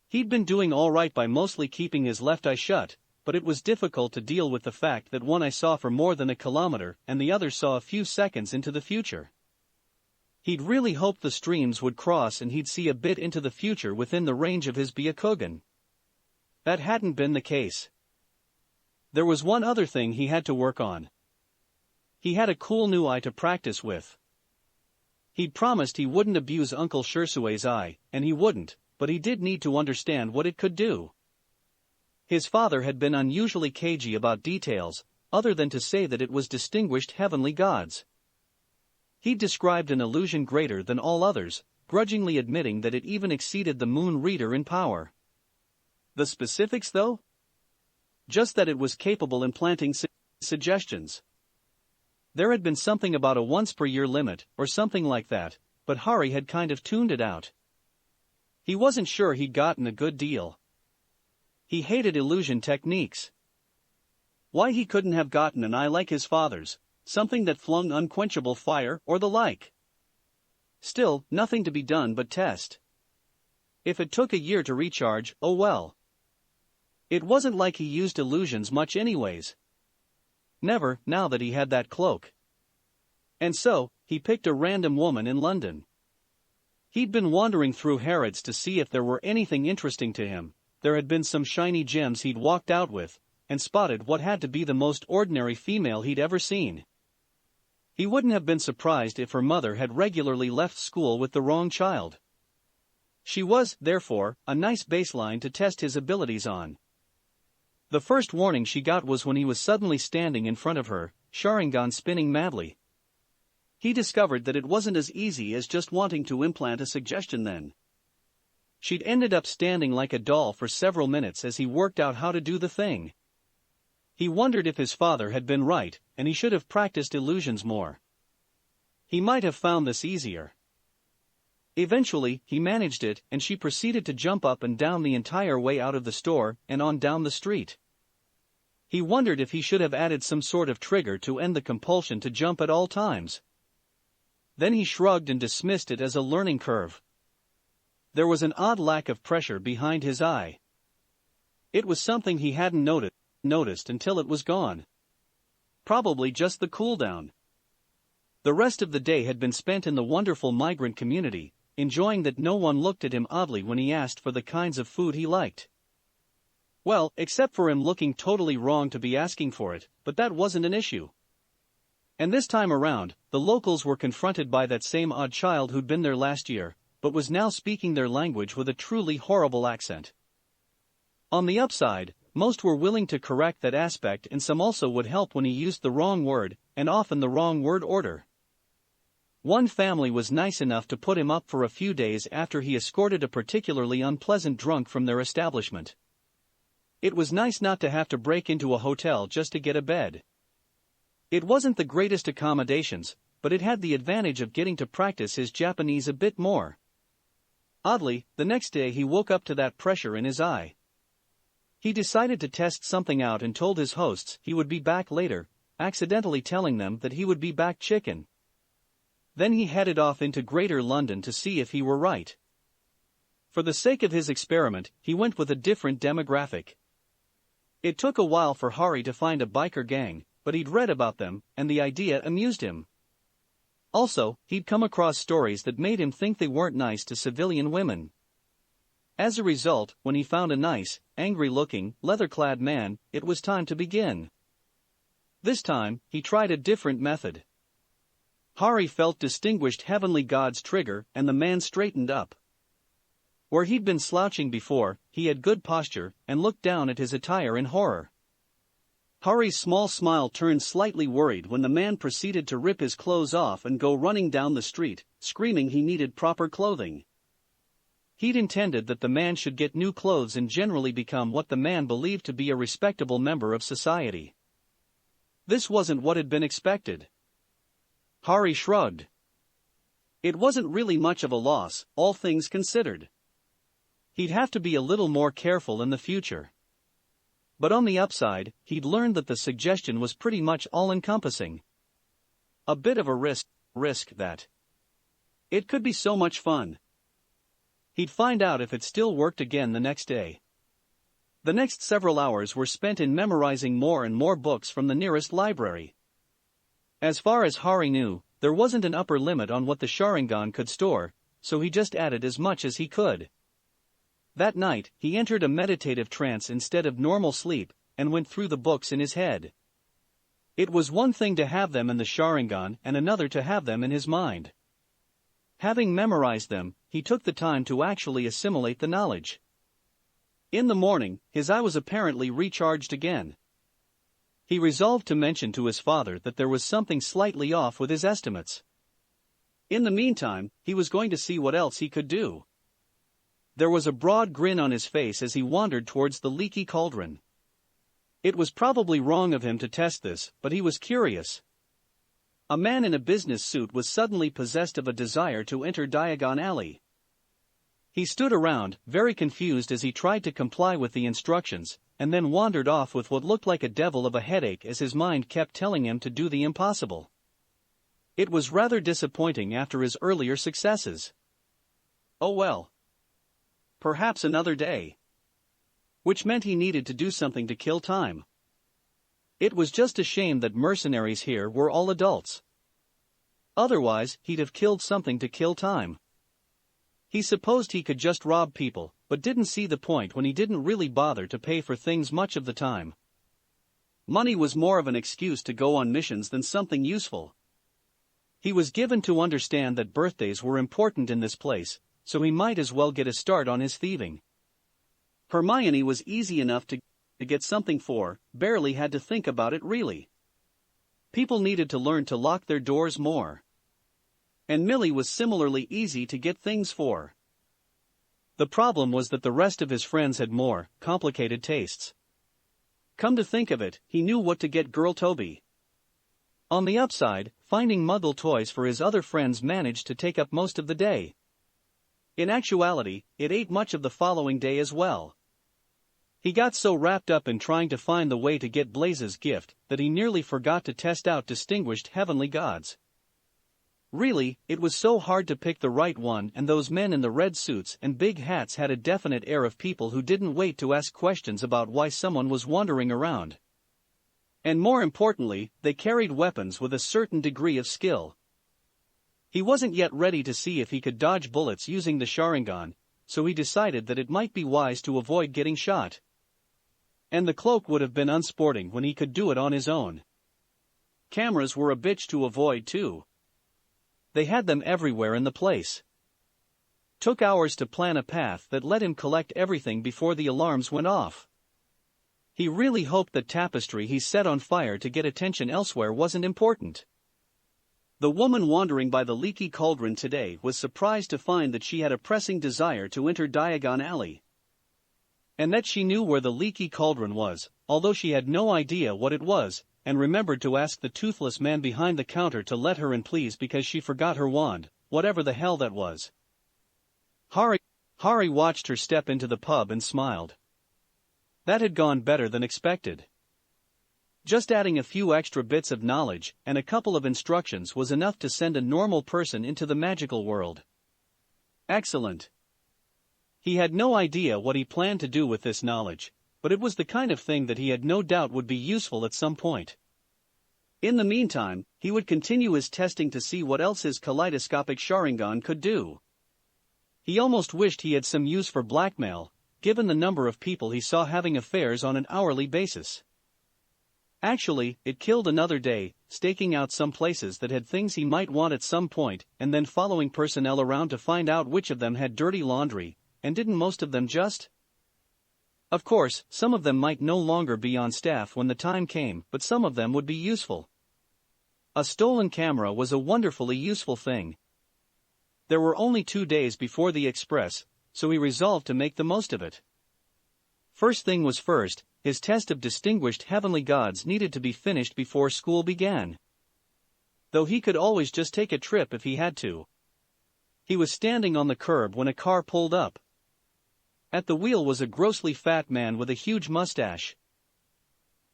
He'd been doing all right by mostly keeping his left eye shut, but it was difficult to deal with the fact that one eye saw for more than a kilometer and the other saw a few seconds into the future. He'd really hoped the streams would cross and he'd see a bit into the future within the range of his Byakugan. That hadn't been the case. There was one other thing he had to work on. He had a cool new eye to practice with. He'd promised he wouldn't abuse Uncle Shirsue's eye, and he wouldn't, but he did need to understand what it could do. His father had been unusually cagey about details, other than to say that it was distinguished heavenly gods. He described an illusion greater than all others, grudgingly admitting that it even exceeded the moon reader in power. The specifics, though? Just that it was capable implanting suggestions. There had been something about a once-per-year limit, or something like that, but Harry had kind of tuned it out. He wasn't sure he'd gotten a good deal. He hated illusion techniques. Why he couldn't have gotten an eye like his father's, something that flung unquenchable fire or the like. Still, nothing to be done but test. If it took a year to recharge, oh well. It wasn't like he used illusions much anyways. Never, now that he had that cloak. And so, he picked a random woman in London. He'd been wandering through Harrods to see if there were anything interesting to him. There had been some shiny gems he'd walked out with, and spotted what had to be the most ordinary female he'd ever seen. He wouldn't have been surprised if her mother had regularly left school with the wrong child. She was, therefore, a nice baseline to test his abilities on. The first warning she got was when he was suddenly standing in front of her, Sharingan spinning madly. He discovered that it wasn't as easy as just wanting to implant a suggestion then. She'd ended up standing like a doll for several minutes as he worked out how to do the thing. He wondered if his father had been right, and he should have practiced illusions more. He might have found this easier. Eventually, he managed it, and she proceeded to jump up and down the entire way out of the store and on down the street. He wondered if he should have added some sort of trigger to end the compulsion to jump at all times. Then he shrugged and dismissed it as a learning curve. There was an odd lack of pressure behind his eye. It was something he hadn't noticed until it was gone. Probably just the cooldown. The rest of the day had been spent in the wonderful migrant community, enjoying that no one looked at him oddly when he asked for the kinds of food he liked. Well, except for him looking totally wrong to be asking for it, but that wasn't an issue. And this time around, the locals were confronted by that same odd child who'd been there last year, but was now speaking their language with a truly horrible accent. On the upside, most were willing to correct that aspect, and some also would help when he used the wrong word, and often the wrong word order. One family was nice enough to put him up for a few days after he escorted a particularly unpleasant drunk from their establishment. It was nice not to have to break into a hotel just to get a bed. It wasn't the greatest accommodations, but it had the advantage of getting to practice his Japanese a bit more. Oddly, the next day he woke up to that pressure in his eye. He decided to test something out and told his hosts he would be back later, accidentally telling them that he would be back chicken. Then he headed off into Greater London to see if he were right. For the sake of his experiment, he went with a different demographic. It took a while for Harry to find a biker gang, but he'd read about them, and the idea amused him. Also, he'd come across stories that made him think they weren't nice to civilian women. As a result, when he found a nice, angry-looking, leather-clad man, it was time to begin. This time, he tried a different method. Harry felt distinguished heavenly god's trigger, and the man straightened up. Where he'd been slouching before, he had good posture, and looked down at his attire in horror. Harry's small smile turned slightly worried when the man proceeded to rip his clothes off and go running down the street, screaming he needed proper clothing. He'd intended that the man should get new clothes and generally become what the man believed to be a respectable member of society. This wasn't what had been expected. Harry shrugged. It wasn't really much of a loss, all things considered. He'd have to be a little more careful in the future. But on the upside, he'd learned that the suggestion was pretty much all-encompassing. A bit of a risk that. It could be so much fun. He'd find out if it still worked again the next day. The next several hours were spent in memorizing more and more books from the nearest library. As far as Harry knew, there wasn't an upper limit on what the Sharingan could store, so he just added as much as he could. That night, he entered a meditative trance instead of normal sleep, and went through the books in his head. It was one thing to have them in the Sharingan and another to have them in his mind. Having memorized them, he took the time to actually assimilate the knowledge. In the morning, his eye was apparently recharged again. He resolved to mention to his father that there was something slightly off with his estimates. In the meantime, he was going to see what else he could do. There was a broad grin on his face as he wandered towards the leaky cauldron. It was probably wrong of him to test this, but he was curious. A man in a business suit was suddenly possessed of a desire to enter Diagon Alley. He stood around, very confused as he tried to comply with the instructions, and then wandered off with what looked like a devil of a headache as his mind kept telling him to do the impossible. It was rather disappointing after his earlier successes. Oh well. Perhaps another day. Which meant he needed to do something to kill time. It was just a shame that mercenaries here were all adults. Otherwise, he'd have killed something to kill time. He supposed he could just rob people, but didn't see the point when he didn't really bother to pay for things much of the time. Money was more of an excuse to go on missions than something useful. He was given to understand that birthdays were important in this place, so he might as well get a start on his thieving. Hermione was easy enough to get something for, barely had to think about it really. People needed to learn to lock their doors more. And Millie was similarly easy to get things for. The problem was that the rest of his friends had more complicated tastes. Come to think of it, he knew what to get girl Toby. On the upside, finding Muggle toys for his other friends managed to take up most of the day. In actuality, it ate much of the following day as well. He got so wrapped up in trying to find the way to get Blaze's gift that he nearly forgot to test out distinguished heavenly gods. Really, it was so hard to pick the right one, and those men in the red suits and big hats had a definite air of people who didn't wait to ask questions about why someone was wandering around. And more importantly, they carried weapons with a certain degree of skill. He wasn't yet ready to see if he could dodge bullets using the Sharingan, so he decided that it might be wise to avoid getting shot. And the cloak would have been unsporting when he could do it on his own. Cameras were a bitch to avoid too. They had them everywhere in the place. Took hours to plan a path that let him collect everything before the alarms went off. He really hoped that tapestry he set on fire to get attention elsewhere wasn't important. The woman wandering by the leaky cauldron today was surprised to find that she had a pressing desire to enter Diagon Alley. And that she knew where the leaky cauldron was, although she had no idea what it was, and remembered to ask the toothless man behind the counter to let her in please because she forgot her wand, whatever the hell that was. Harry watched her step into the pub and smiled. That had gone better than expected. Just adding a few extra bits of knowledge and a couple of instructions was enough to send a normal person into the magical world. Excellent. He had no idea what he planned to do with this knowledge, but it was the kind of thing that he had no doubt would be useful at some point. In the meantime, he would continue his testing to see what else his kaleidoscopic Sharingan could do. He almost wished he had some use for blackmail, given the number of people he saw having affairs on an hourly basis. Actually, it killed another day, staking out some places that had things he might want at some point, and then following personnel around to find out which of them had dirty laundry, and didn't most of them just? Of course, some of them might no longer be on staff when the time came, but some of them would be useful. A stolen camera was a wonderfully useful thing. There were only 2 days before the express, so he resolved to make the most of it. First thing was first, his test of distinguished heavenly gods needed to be finished before school began. Though he could always just take a trip if he had to. He was standing on the curb when a car pulled up. At the wheel was a grossly fat man with a huge mustache.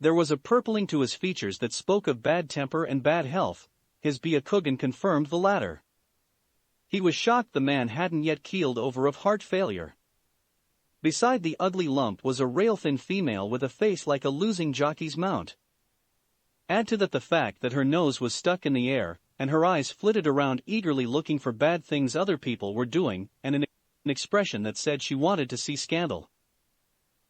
There was a purpling to his features that spoke of bad temper and bad health. His Byakugan confirmed the latter. He was shocked the man hadn't yet keeled over of heart failure. Beside the ugly lump was a rail-thin female with a face like a losing jockey's mount. Add to that the fact that her nose was stuck in the air, and her eyes flitted around eagerly looking for bad things other people were doing, and an expression that said she wanted to see scandal.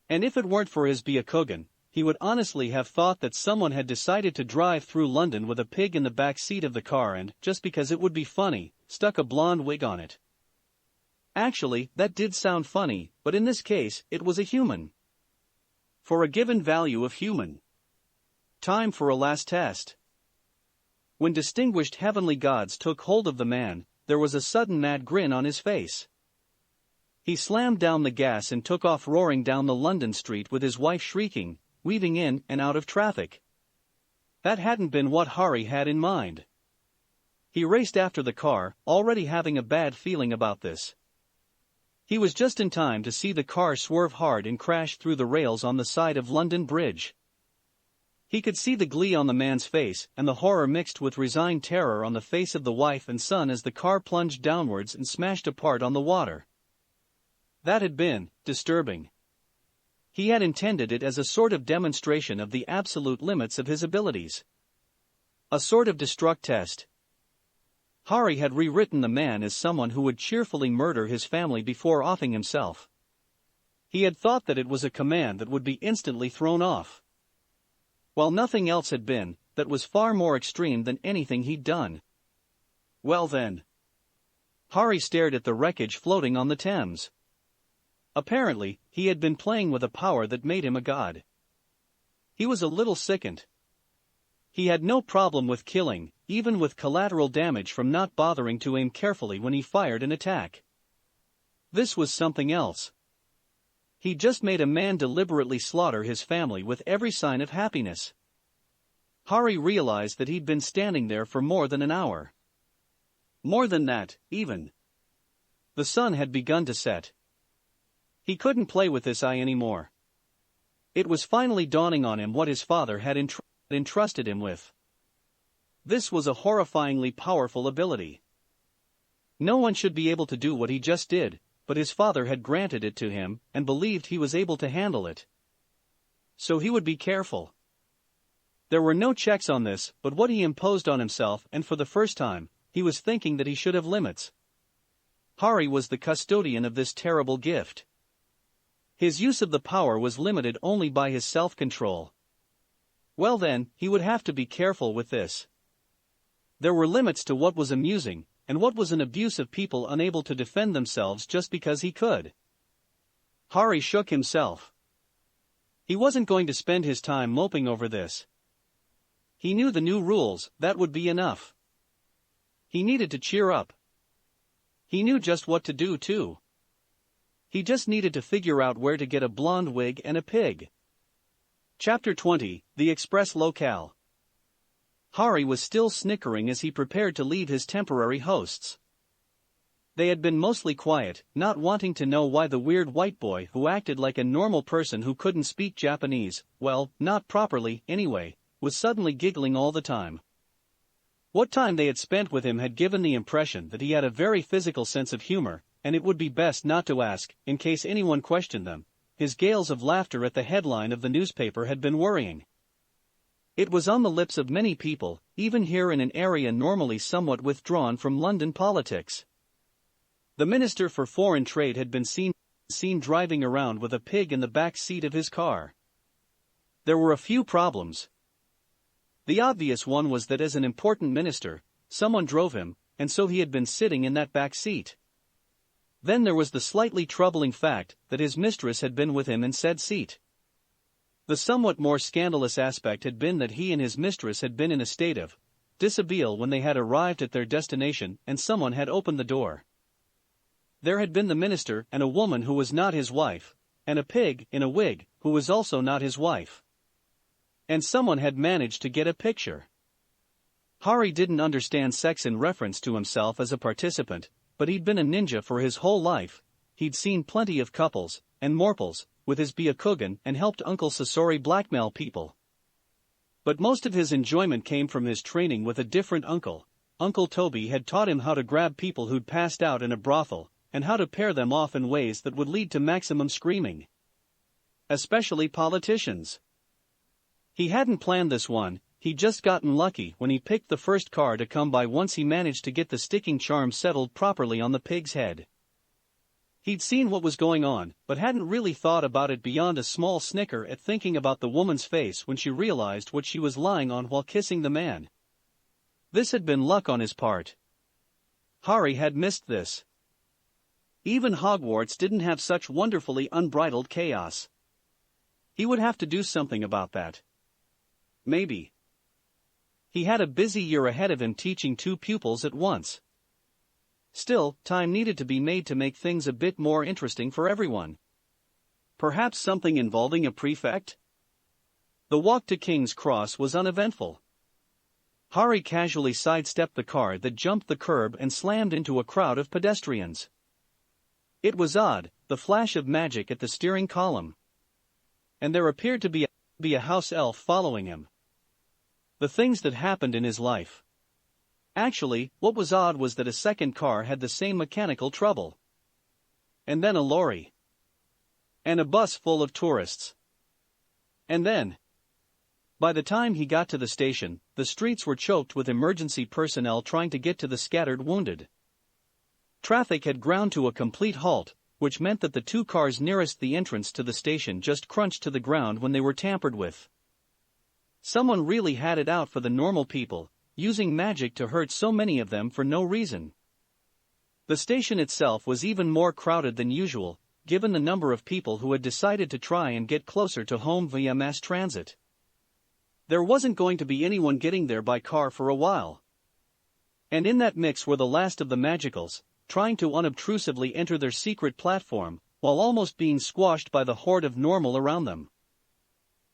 And if it weren't for his Byakugan, he would honestly have thought that someone had decided to drive through London with a pig in the back seat of the car and, just because it would be funny, stuck a blonde wig on it. Actually, that did sound funny, but in this case, it was a human. For a given value of human. Time for a last test. When distinguished heavenly gods took hold of the man, there was a sudden mad grin on his face. He slammed down the gas and took off roaring down the London street with his wife shrieking, weaving in and out of traffic. That hadn't been what Harry had in mind. He raced after the car, already having a bad feeling about this. He was just in time to see the car swerve hard and crash through the rails on the side of London Bridge. He could see the glee on the man's face and the horror mixed with resigned terror on the face of the wife and son as the car plunged downwards and smashed apart on the water. That had been disturbing. He had intended it as a sort of demonstration of the absolute limits of his abilities. A sort of destruct test. Harry had rewritten the man as someone who would cheerfully murder his family before offing himself. He had thought that it was a command that would be instantly thrown off. While nothing else had been, that was far more extreme than anything he'd done. Well then. Harry stared at the wreckage floating on the Thames. Apparently, he had been playing with a power that made him a god. He was a little sickened. He had no problem with killing, even with collateral damage from not bothering to aim carefully when he fired an attack. This was something else. He just made a man deliberately slaughter his family with every sign of happiness. Harry realized that he'd been standing there for more than an hour. More than that, even. The sun had begun to set. He couldn't play with this eye anymore. It was finally dawning on him what his father had entrusted him with. This was a horrifyingly powerful ability. No one should be able to do what he just did, but his father had granted it to him and believed he was able to handle it. So he would be careful. There were no checks on this, but what he imposed on himself, and for the first time, he was thinking that he should have limits. Harry was the custodian of this terrible gift. His use of the power was limited only by his self-control. Well then, he would have to be careful with this. There were limits to what was amusing, and what was an abuse of people unable to defend themselves just because he could. Harry shook himself. He wasn't going to spend his time moping over this. He knew the new rules, that would be enough. He needed to cheer up. He knew just what to do too. He just needed to figure out where to get a blonde wig and a pig. Chapter 20, The Express Locale. Harry was still snickering as he prepared to leave his temporary hosts. They had been mostly quiet, not wanting to know why the weird white boy who acted like a normal person who couldn't speak Japanese, well, not properly, anyway, was suddenly giggling all the time. What time they had spent with him had given the impression that he had a very physical sense of humor, and it would be best not to ask, in case anyone questioned them. His gales of laughter at the headline of the newspaper had been worrying. It was on the lips of many people, even here in an area normally somewhat withdrawn from London politics. The Minister for Foreign Trade had been seen driving around with a pig in the back seat of his car. There were a few problems. The obvious one was that as an important minister, someone drove him, and so he had been sitting in that back seat. Then there was the slightly troubling fact that his mistress had been with him in said seat. The somewhat more scandalous aspect had been that he and his mistress had been in a state of dishabille when they had arrived at their destination and someone had opened the door. There had been the minister and a woman who was not his wife, and a pig in a wig who was also not his wife. And someone had managed to get a picture. Harry didn't understand sex in reference to himself as a participant, but he'd been a ninja for his whole life. He'd seen plenty of couples and morples with his Byakugan and helped Uncle Sasori blackmail people. But most of his enjoyment came from his training with a different uncle. Uncle Toby had taught him how to grab people who'd passed out in a brothel, and how to pair them off in ways that would lead to maximum screaming. Especially politicians. He hadn't planned this one, he'd just gotten lucky when he picked the first car to come by once he managed to get the sticking charm settled properly on the pig's head. He'd seen what was going on, but hadn't really thought about it beyond a small snicker at thinking about the woman's face when she realized what she was lying on while kissing the man. This had been luck on his part. Harry had missed this. Even Hogwarts didn't have such wonderfully unbridled chaos. He would have to do something about that. Maybe. He had a busy year ahead of him teaching 2 pupils at once. Still, time needed to be made to make things a bit more interesting for everyone. Perhaps something involving a prefect? The walk to King's Cross was uneventful. Harry casually sidestepped the car that jumped the curb and slammed into a crowd of pedestrians. It was odd, the flash of magic at the steering column. And there appeared to be a house elf following him. The things that happened in his life. Actually, what was odd was that a second car had the same mechanical trouble. And then a lorry. And a bus full of tourists. And then, by the time he got to the station, the streets were choked with emergency personnel trying to get to the scattered wounded. Traffic had ground to a complete halt, which meant that the 2 cars nearest the entrance to the station just crunched to the ground when they were tampered with. Someone really had it out for the normal people, using magic to hurt so many of them for no reason. The station itself was even more crowded than usual, given the number of people who had decided to try and get closer to home via mass transit. There wasn't going to be anyone getting there by car for a while. And in that mix were the last of the magicals, trying to unobtrusively enter their secret platform, while almost being squashed by the horde of normal around them.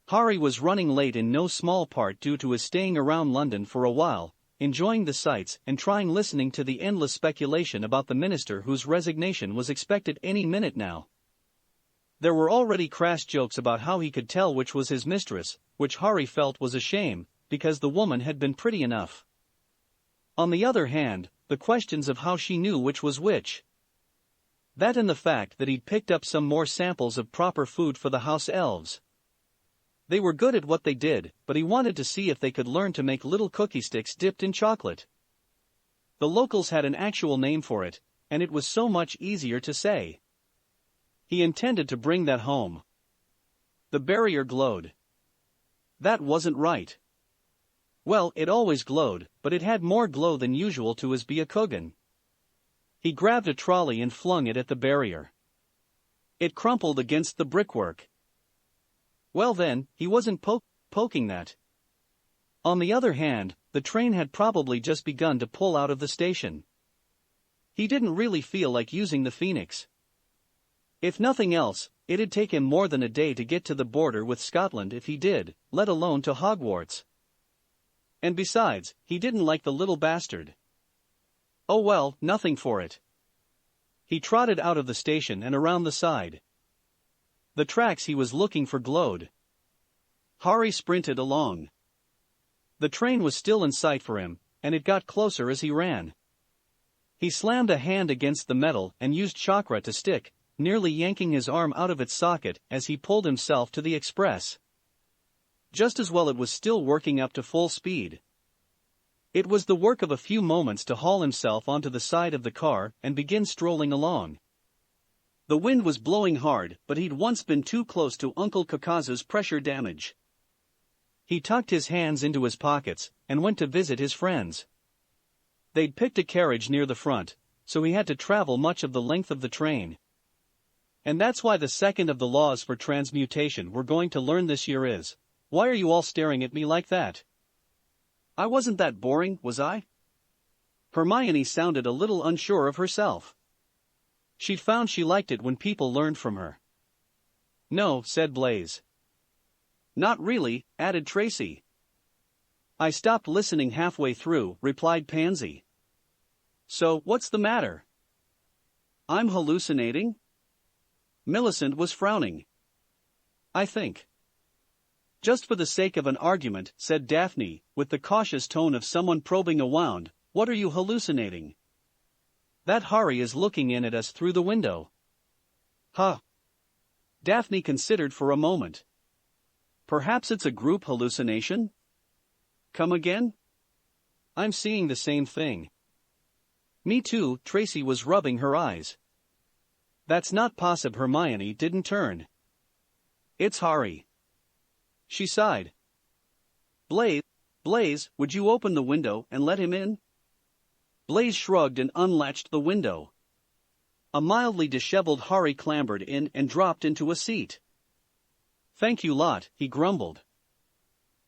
Harry was running late in no small part due to his staying around London for a while, enjoying the sights and trying listening to the endless speculation about the minister whose resignation was expected any minute now. There were already crass jokes about how he could tell which was his mistress, which Harry felt was a shame, because the woman had been pretty enough. On the other hand, the questions of how she knew which was which. That and the fact that he'd picked up some more samples of proper food for the house elves. They were good at what they did, but he wanted to see if they could learn to make little cookie sticks dipped in chocolate. The locals had an actual name for it, and it was so much easier to say. He intended to bring that home. The barrier glowed. That wasn't right. Well, it always glowed, but it had more glow than usual to his Byakugan. He grabbed a trolley and flung it at the barrier. It crumpled against the brickwork. Well then, he wasn't poking that. On the other hand, the train had probably just begun to pull out of the station. He didn't really feel like using the Phoenix. If nothing else, it'd take him more than a day to get to the border with Scotland if he did, let alone to Hogwarts. And besides, he didn't like the little bastard. Oh well, nothing for it. He trotted out of the station and around the side. The tracks he was looking for glowed. Harry sprinted along. The train was still in sight for him, and it got closer as he ran. He slammed a hand against the metal and used chakra to stick, nearly yanking his arm out of its socket as he pulled himself to the express. just as well it was still working up to full speed. It was the work of a few moments to haul himself onto the side of the car and begin strolling along. The wind was blowing hard, but he'd once been too close to Uncle Kakazu's pressure damage. He tucked his hands into his pockets and went to visit his friends. They'd picked a carriage near the front, so he had to travel much of the length of the train. And that's why the second of the laws for transmutation we're going to learn this year is, why are you all staring at me like that? I wasn't that boring, was I? Hermione sounded a little unsure of herself. She'd found she liked it when people learned from her. No, said Blaze. Not really, added Tracy. I stopped listening halfway through, replied Pansy. So, what's the matter? I'm hallucinating? Millicent was frowning. I think. Just for the sake of an argument, said Daphne, with the cautious tone of someone probing a wound, what are you hallucinating? That Harry is looking in at us through the window. Huh. Daphne considered for a moment. Perhaps it's a group hallucination? Come again? I'm seeing the same thing. Me too, Tracy was rubbing her eyes. That's not possible. Hermione didn't turn. It's Harry. She sighed. Blaze, would you open the window and let him in? Blaze shrugged and unlatched the window. A mildly disheveled Harry clambered in and dropped into a seat. Thank you lot, he grumbled.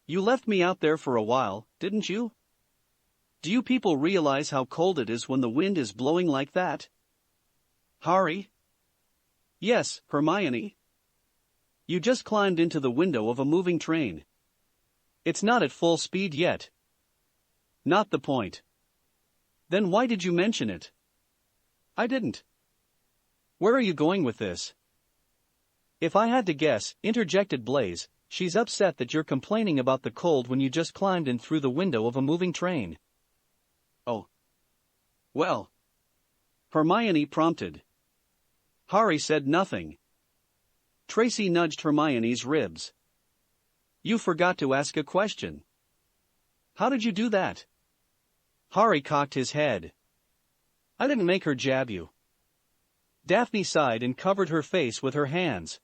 You left me out there for a while, didn't you? Do you people realize how cold it is when the wind is blowing like that? Harry? Yes, Hermione. You just climbed into the window of a moving train. It's not at full speed yet. Not the point. Then why did you mention it? I didn't. Where are you going with this? If I had to guess, interjected Blaze, she's upset that you're complaining about the cold when you just climbed in through the window of a moving train. Oh. Well. Hermione prompted. Harry said nothing. Tracy nudged Hermione's ribs. You forgot to ask a question. How did you do that? Harry cocked his head. I didn't make her jab you. Daphne sighed and covered her face with her hands.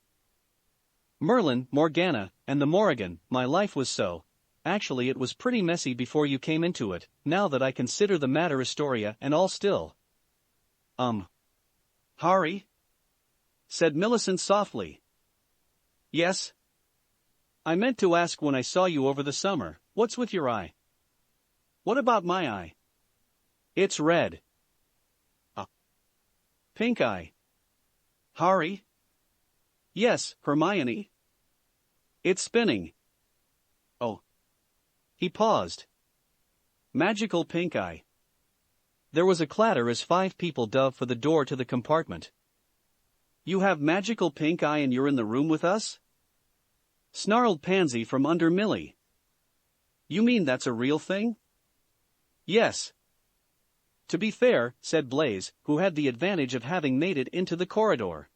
Merlin, Morgana, and the Morrigan, my life was so. Actually it was pretty messy before you came into it, now that I consider the matter Astoria and all still. Harry? Said Millicent softly. Yes? I meant to ask when I saw you over the summer, what's with your eye? What about my eye? It's red. Pink eye. Harry? Yes, Hermione. It's spinning. Oh. He paused. Magical pink eye. There was a clatter as 5 people dove for the door to the compartment. You have magical pink eye and you're in the room with us? Snarled Pansy from under Millie. You mean that's a real thing? Yes. To be fair, said Blaze, who had the advantage of having made it into the corridor.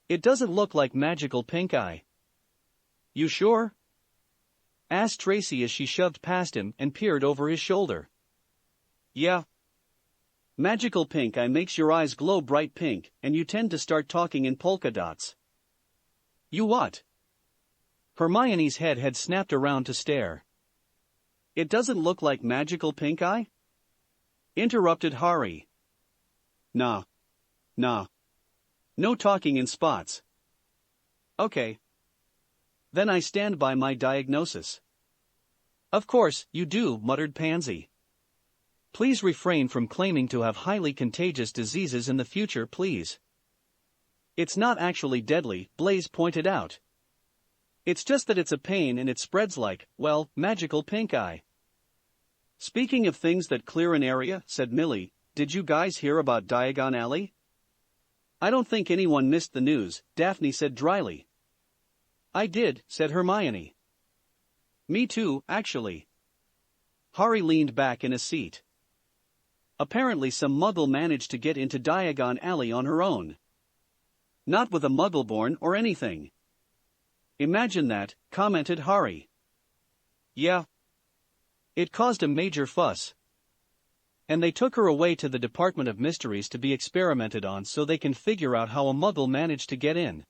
It doesn't look like magical pink eye. You sure? Asked Tracy as she shoved past him and peered over his shoulder. Yeah. Magical pink eye makes your eyes glow bright pink, and you tend to start talking in polka dots. You what? Hermione's head had snapped around to stare. It doesn't look like magical pink eye? Interrupted Harry. Nah. No talking in spots. Okay. Then I stand by my diagnosis. Of course, you do, muttered Pansy. Please refrain from claiming to have highly contagious diseases in the future, please. It's not actually deadly, Blaze pointed out. It's just that it's a pain and it spreads like, well, magical pink eye. Speaking of things that clear an area, said Millie, did you guys hear about Diagon Alley? I don't think anyone missed the news, Daphne said dryly. I did, said Hermione. Me too, actually. Harry leaned back in a seat. Apparently some muggle managed to get into Diagon Alley on her own. Not with a muggleborn or anything. Imagine that, commented Harry. Yeah. It caused a major fuss. And they took her away to the Department of Mysteries to be experimented on so they can figure out how a muggle managed to get in.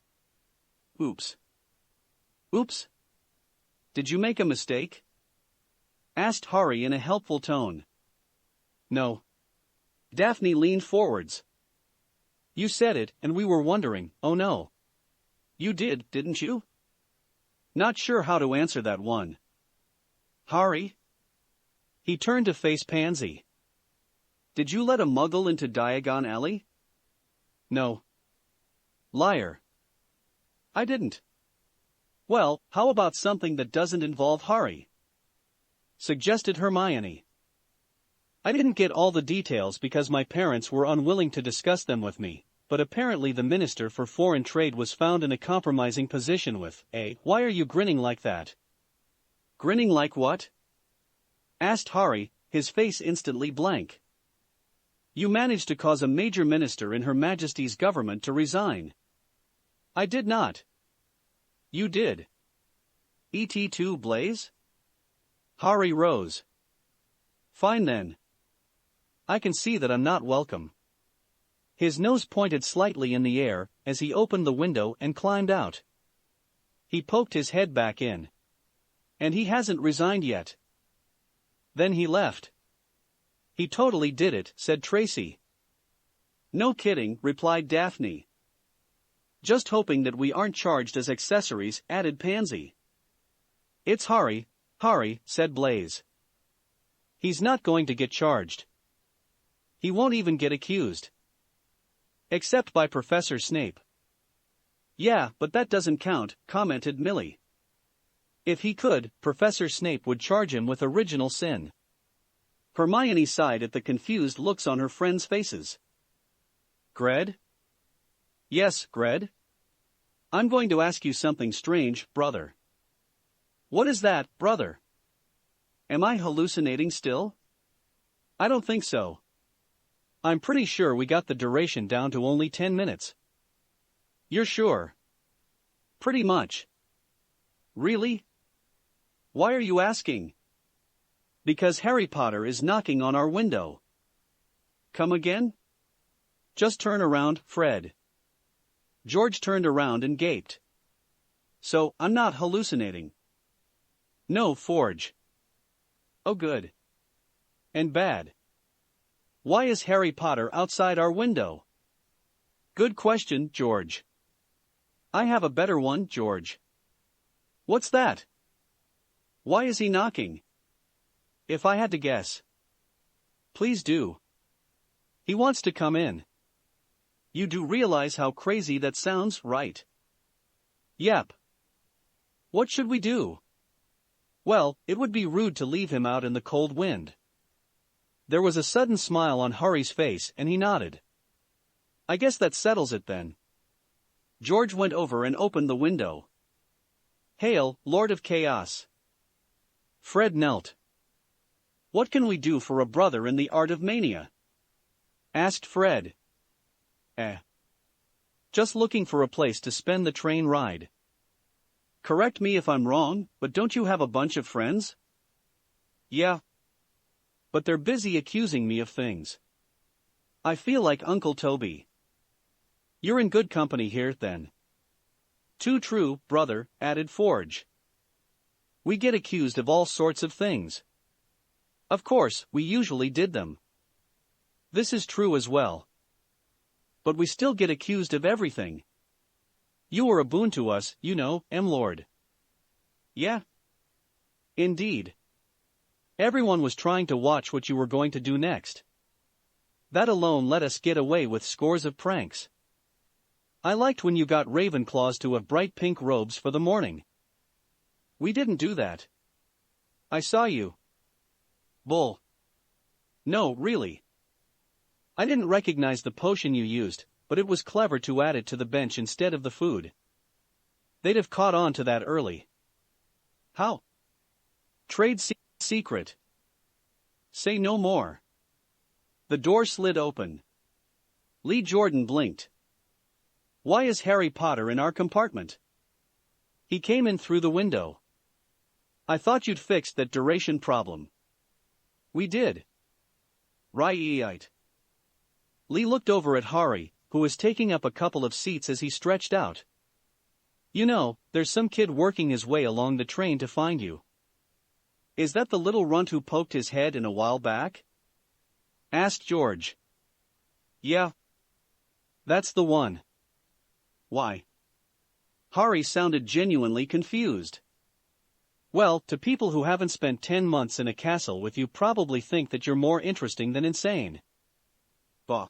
Oops. Oops? Did you make a mistake? Asked Harry in a helpful tone. No. Daphne leaned forwards. You said it, and we were wondering, oh no. You did, didn't you? Not sure how to answer that one. Harry? He turned to face Pansy. Did you let a muggle into Diagon Alley? No. Liar. I didn't. Well, how about something that doesn't involve Harry? Suggested Hermione. I didn't get all the details because my parents were unwilling to discuss them with me, but apparently the Minister for Foreign Trade was found in a compromising position with a. Why are you grinning like that? Grinning like what? Asked Harry, his face instantly blank. You managed to cause a major minister in Her Majesty's government to resign. I did not. You did. ET2 Blaze? Harry rose. Fine then. I can see that I'm not welcome. His nose pointed slightly in the air as he opened the window and climbed out. He poked his head back in. And he hasn't resigned yet. Then he left. He totally did it, said Tracy. No kidding, replied Daphne. Just hoping that we aren't charged as accessories, added Pansy. It's Harry, said Blaze. He's not going to get charged. He won't even get accused. Except by Professor Snape. Yeah, but that doesn't count, commented Millie. If he could, Professor Snape would charge him with original sin. Hermione sighed at the confused looks on her friends' faces. Gred? Yes, Gred? I'm going to ask you something strange, brother. What is that, brother? Am I hallucinating still? I don't think so. I'm pretty sure we got the duration down to only 10 minutes. You're sure? Pretty much. Really? Why are you asking? Because Harry Potter is knocking on our window. Come again? Just turn around, Fred. George turned around and gaped. So, I'm not hallucinating. No, Forge. Oh good. And bad. Why is Harry Potter outside our window? Good question, George. I have a better one, George. What's that? Why is he knocking? If I had to guess. Please do. He wants to come in. You do realize how crazy that sounds, right? Yep. What should we do? Well, it would be rude to leave him out in the cold wind. There was a sudden smile on Harry's face and he nodded. I guess that settles it then. George went over and opened the window. Hail, Lord of Chaos. Fred knelt. What can we do for a brother in the art of mania? Asked Fred. Just looking for a place to spend the train ride. Correct me if I'm wrong, but don't you have a bunch of friends? Yeah. But they're busy accusing me of things. I feel like Uncle Toby. You're in good company here, then. Too true, brother, added Forge. We get accused of all sorts of things. Of course, we usually did them. This is true as well. But we still get accused of everything. You were a boon to us, you know, M-Lord. Yeah? Indeed. Everyone was trying to watch what you were going to do next. That alone let us get away with scores of pranks. I liked when you got Ravenclaws to have bright pink robes for the morning. We didn't do that. I saw you. Bull. No, really. I didn't recognize the potion you used, but it was clever to add it to the bench instead of the food. They'd have caught on to that early. How? Trade secret. Say no more. The door slid open. Lee Jordan blinked. Why is Harry Potter in our compartment? He came in through the window. I thought you'd fixed that duration problem. We did. Right. Lee looked over at Harry, who was taking up a couple of seats as he stretched out. You know, there's some kid working his way along the train to find you. Is that the little runt who poked his head in a while back? Asked George. Yeah. That's the one. Why? Harry sounded genuinely confused. Well, to people who haven't spent 10 months in a castle with you probably think that you're more interesting than insane. Bah.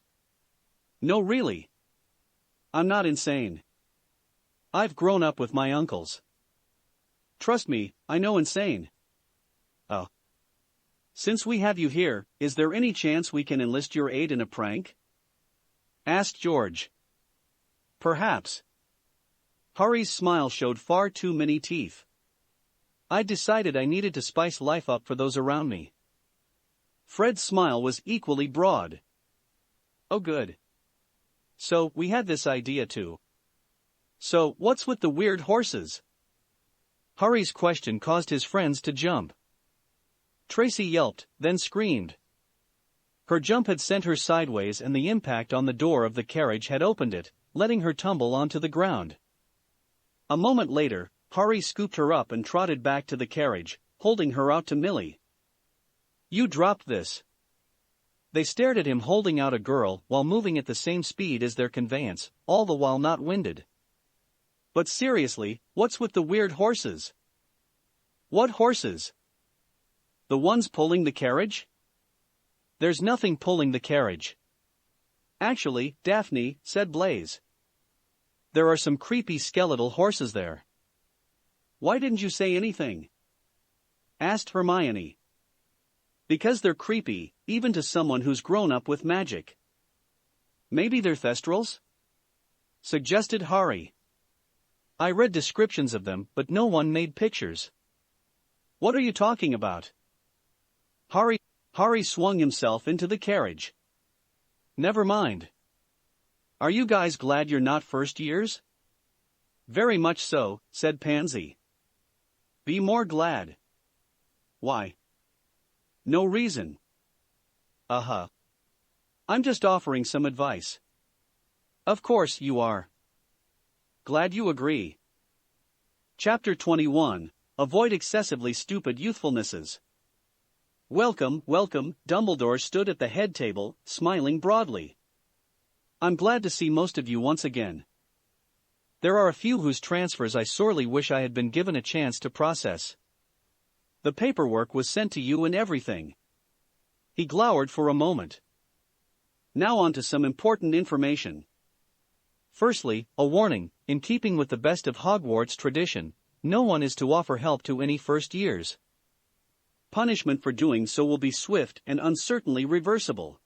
No, really. I'm not insane. I've grown up with my uncles. Trust me, I know insane. Oh. Since we have you here, is there any chance we can enlist your aid in a prank? Asked George. Perhaps. Harry's smile showed far too many teeth. I decided I needed to spice life up for those around me. Fred's smile was equally broad. Oh good. So, we had this idea too. So, what's with the weird horses? Harry's question caused his friends to jump. Tracy yelped, then screamed. Her jump had sent her sideways and the impact on the door of the carriage had opened it, letting her tumble onto the ground. A moment later, Harry scooped her up and trotted back to the carriage, holding her out to Millie. You dropped this. They stared at him holding out a girl while moving at the same speed as their conveyance, all the while not winded. But seriously, what's with the weird horses? What horses? The ones pulling the carriage? There's nothing pulling the carriage. Actually, Daphne, said Blaze. There are some creepy skeletal horses there. Why didn't you say anything? Asked Hermione. Because they're creepy, even to someone who's grown up with magic. Maybe they're thestrals? Suggested Harry. I read descriptions of them, but no one made pictures. What are you talking about? Harry swung himself into the carriage. Never mind. Are you guys glad you're not first years? Very much so, said Pansy. Be more glad. Why? No reason. Uh-huh. I'm just offering some advice. Of course you are. Glad you agree. Chapter 21, Avoid Excessively Stupid Youthfulnesses. Welcome, welcome, Dumbledore stood at the head table, smiling broadly. I'm glad to see most of you once again. There are a few whose transfers I sorely wish I had been given a chance to process. The paperwork was sent to you and everything. He glowered for a moment. Now on to some important information. Firstly, a warning, in keeping with the best of Hogwarts tradition, no one is to offer help to any first years. Punishment for doing so will be swift and uncertainly reversible.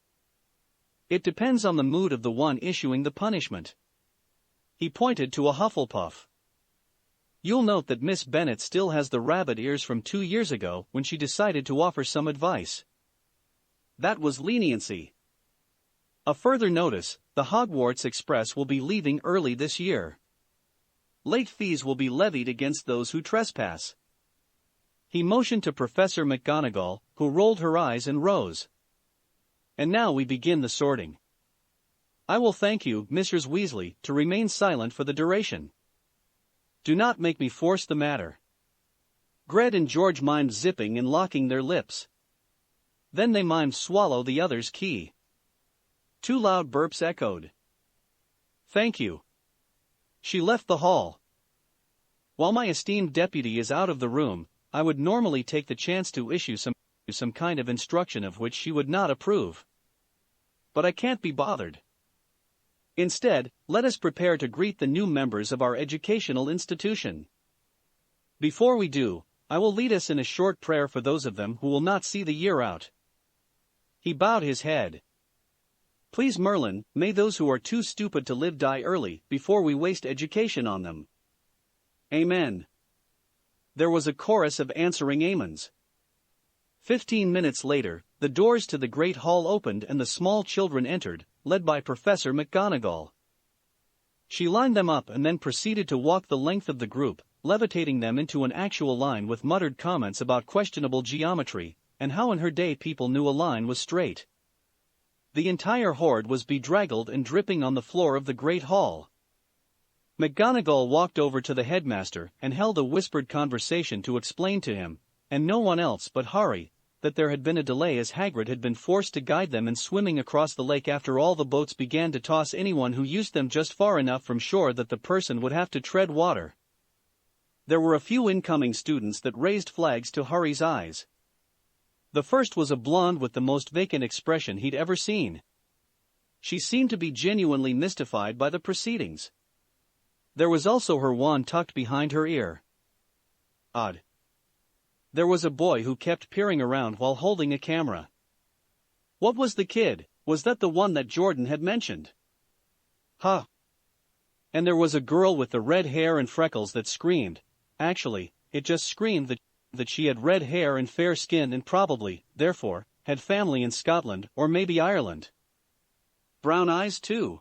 It depends on the mood of the one issuing the punishment. He pointed to a Hufflepuff. You'll note that Miss Bennet still has the rabbit ears from 2 years ago when she decided to offer some advice. That was leniency. A further notice, the Hogwarts Express will be leaving early this year. Late fees will be levied against those who trespass. He motioned to Professor McGonagall, who rolled her eyes and rose. And now we begin the sorting. I will thank you, Mrs. Weasley, to remain silent for the duration. Do not make me force the matter. Gred and George mimed zipping and locking their lips. Then they mimed swallow the other's key. 2 loud burps echoed. Thank you. She left the hall. While my esteemed deputy is out of the room, I would normally take the chance to issue some kind of instruction of which she would not approve. But I can't be bothered. Instead, let us prepare to greet the new members of our educational institution. Before we do, I will lead us in a short prayer for those of them who will not see the year out. He bowed his head. Please Merlin, may those who are too stupid to live die early before we waste education on them. Amen. There was a chorus of answering amens. 15 minutes later, the doors to the great hall opened and the small children entered, led by Professor McGonagall. She lined them up and then proceeded to walk the length of the group, levitating them into an actual line with muttered comments about questionable geometry, and how in her day people knew a line was straight. The entire horde was bedraggled and dripping on the floor of the Great Hall. McGonagall walked over to the headmaster and held a whispered conversation to explain to him, and no one else but Harry, that there had been a delay as Hagrid had been forced to guide them in swimming across the lake after all the boats began to toss anyone who used them just far enough from shore that the person would have to tread water. There were a few incoming students that raised flags to Harry's eyes. The first was a blonde with the most vacant expression he'd ever seen. She seemed to be genuinely mystified by the proceedings. There was also her wand tucked behind her ear. Odd. There was a boy who kept peering around while holding a camera. What was the kid? Was that the one that Jordan had mentioned? Huh. And there was a girl with the red hair and freckles that screamed. Actually, it just screamed that she had red hair and fair skin and probably, therefore, had family in Scotland or maybe Ireland. Brown eyes too.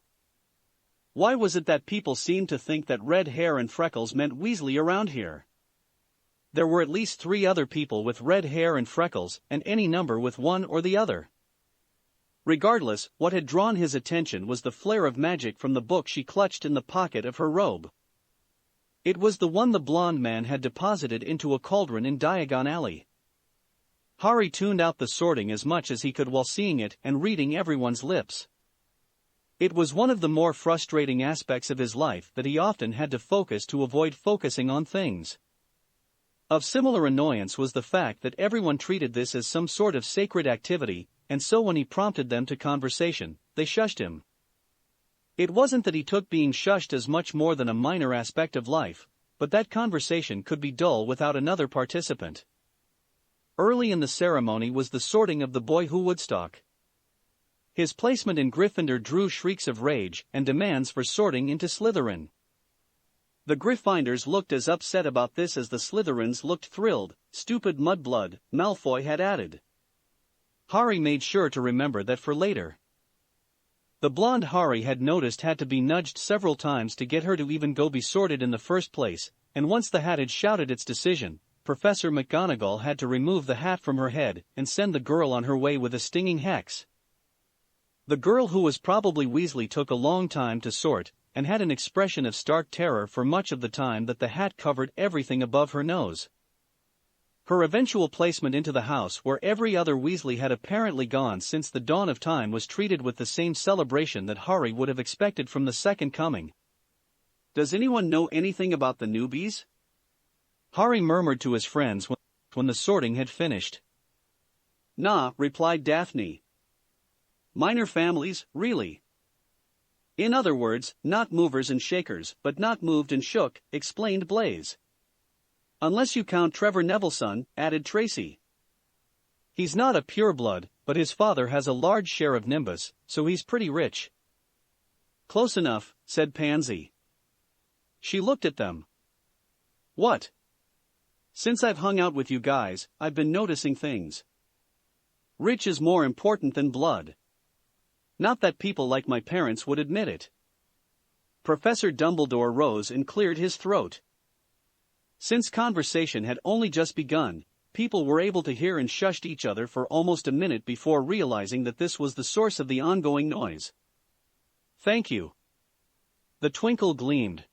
Why was it that people seemed to think that red hair and freckles meant Weasley around here? There were at least 3 other people with red hair and freckles, and any number with one or the other. Regardless, what had drawn his attention was the flare of magic from the book she clutched in the pocket of her robe. It was the one the blonde man had deposited into a cauldron in Diagon Alley. Harry tuned out the sorting as much as he could while seeing it and reading everyone's lips. It was one of the more frustrating aspects of his life that he often had to focus to avoid focusing on things. Of similar annoyance was the fact that everyone treated this as some sort of sacred activity, and so when he prompted them to conversation, they shushed him. It wasn't that he took being shushed as much more than a minor aspect of life, but that conversation could be dull without another participant. Early in the ceremony was the sorting of the boy who Woodstock. His placement in Gryffindor drew shrieks of rage and demands for sorting into Slytherin. The Gryffindors looked as upset about this as the Slytherins looked thrilled. Stupid mudblood, Malfoy had added. Harry made sure to remember that for later. The blonde Harry had noticed had to be nudged several times to get her to even go be sorted in the first place, and once the hat had shouted its decision, Professor McGonagall had to remove the hat from her head and send the girl on her way with a stinging hex. The girl who was probably Weasley took a long time to sort, and had an expression of stark terror for much of the time that the hat covered everything above her nose. Her eventual placement into the house where every other Weasley had apparently gone since the dawn of time was treated with the same celebration that Harry would have expected from the Second Coming. "Does anyone know anything about the newbies?" Harry murmured to his friends when the sorting had finished. "Nah," replied Daphne. "Minor families, really. In other words, not movers and shakers, but not moved and shook," explained Blaise. "Unless you count Trevor Nevilleson," added Tracy. "He's not a pureblood, but his father has a large share of Nimbus, so he's pretty rich." "Close enough," said Pansy. She looked at them. "What?" "Since I've hung out with you guys, I've been noticing things. Rich is more important than blood. Not that people like my parents would admit it." Professor Dumbledore rose and cleared his throat. Since conversation had only just begun, people were able to hear and shushed each other for almost a minute before realizing that this was the source of the ongoing noise. "Thank you." The twinkle gleamed.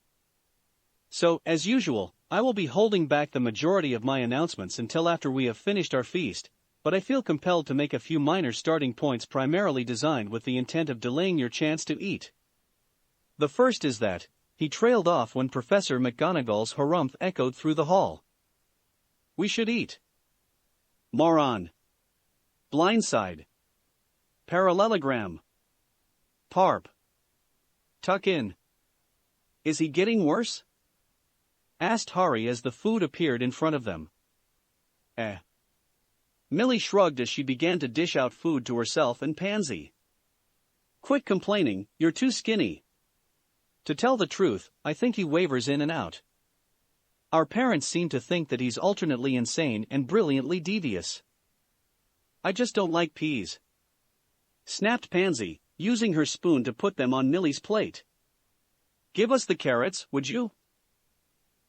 "So, as usual, I will be holding back the majority of my announcements until after we have finished our feast, but I feel compelled to make a few minor starting points primarily designed with the intent of delaying your chance to eat. The first is that," he trailed off when Professor McGonagall's harumph echoed through the hall. "We should eat." Moron. Blindside. Parallelogram. Parp. Tuck in. "Is he getting worse?" asked Harry as the food appeared in front of them. Millie shrugged as she began to dish out food to herself and Pansy. "Quit complaining, you're too skinny." "To tell the truth, I think he wavers in and out. Our parents seem to think that he's alternately insane and brilliantly devious." "I just don't like peas," snapped Pansy, using her spoon to put them on Millie's plate. "Give us the carrots, would you?"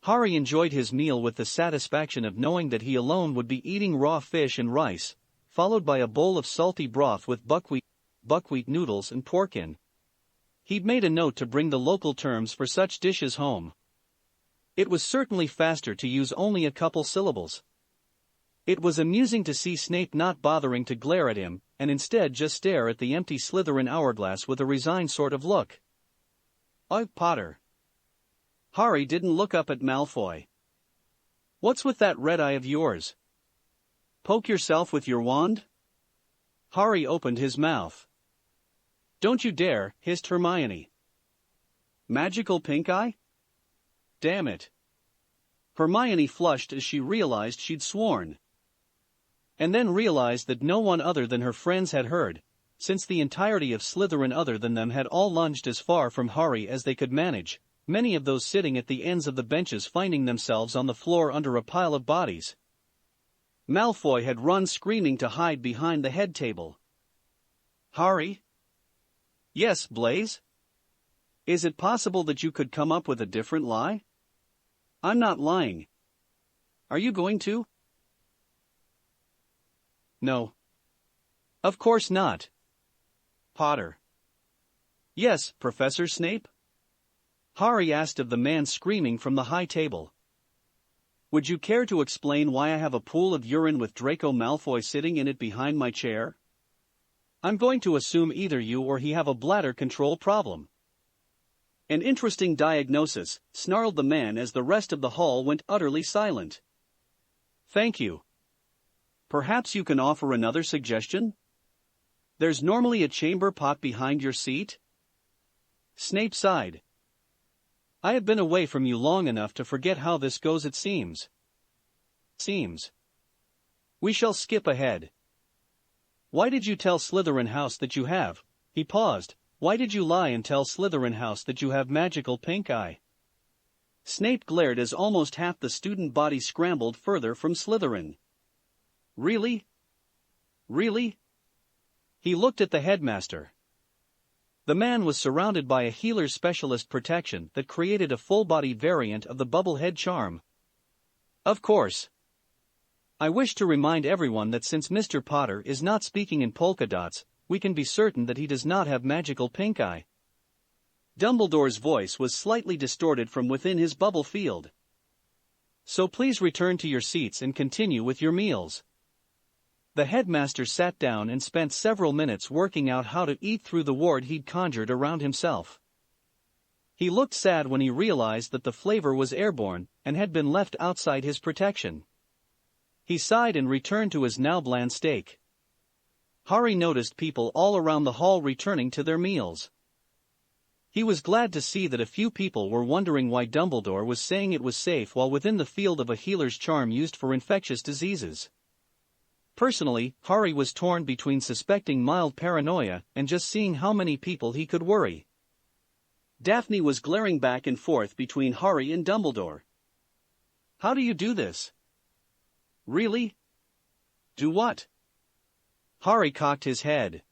Harry enjoyed his meal with the satisfaction of knowing that he alone would be eating raw fish and rice, followed by a bowl of salty broth with buckwheat noodles and pork in. He'd made a note to bring the local terms for such dishes home. It was certainly faster to use only a couple syllables. It was amusing to see Snape not bothering to glare at him, and instead just stare at the empty Slytherin hourglass with a resigned sort of look. "Ugh, Potter." Harry didn't look up at Malfoy. "What's with that red eye of yours? Poke yourself with your wand?" Harry opened his mouth. "Don't you dare," hissed Hermione. "Magical pink eye? Damn it." Hermione flushed as she realized she'd sworn. And then realized that no one other than her friends had heard, since the entirety of Slytherin other than them had all lunged as far from Harry as they could manage, many of those sitting at the ends of the benches finding themselves on the floor under a pile of bodies. Malfoy had run screaming to hide behind the head table. "Harry?" "Yes, Blaze? Is it possible that you could come up with a different lie?" "I'm not lying. Are you going to?" "No. Of course not." "Potter." "Yes, Professor Snape?" Harry asked of the man screaming from the high table. "Would you care to explain why I have a pool of urine with Draco Malfoy sitting in it behind my chair? I'm going to assume either you or he have a bladder control problem." "An interesting diagnosis," snarled the man as the rest of the hall went utterly silent. "Thank you. Perhaps you can offer another suggestion? There's normally a chamber pot behind your seat?" Snape sighed. "I have been away from you long enough to forget how this goes, it seems. We shall skip ahead. Why did you tell Slytherin House that you have," he paused, "why did you lie and tell Slytherin House that you have magical pink eye?" Snape glared as almost half the student body scrambled further from Slytherin. Really? Really? He looked at the headmaster. The man was surrounded by a healer's specialist protection that created a full-body variant of the bubblehead charm. "Of course. I wish to remind everyone that since Mr. Potter is not speaking in polka dots, we can be certain that he does not have magical pink eye." Dumbledore's voice was slightly distorted from within his bubble field. "So please return to your seats and continue with your meals." The headmaster sat down and spent several minutes working out how to eat through the ward he'd conjured around himself. He looked sad when he realized that the flavor was airborne and had been left outside his protection. He sighed and returned to his now bland steak. Harry noticed people all around the hall returning to their meals. He was glad to see that a few people were wondering why Dumbledore was saying it was safe while within the field of a healer's charm used for infectious diseases. Personally, Harry was torn between suspecting mild paranoia and just seeing how many people he could worry. Daphne was glaring back and forth between Harry and Dumbledore. "How do you do this?" "Really?" "Do what?" Harry cocked his head.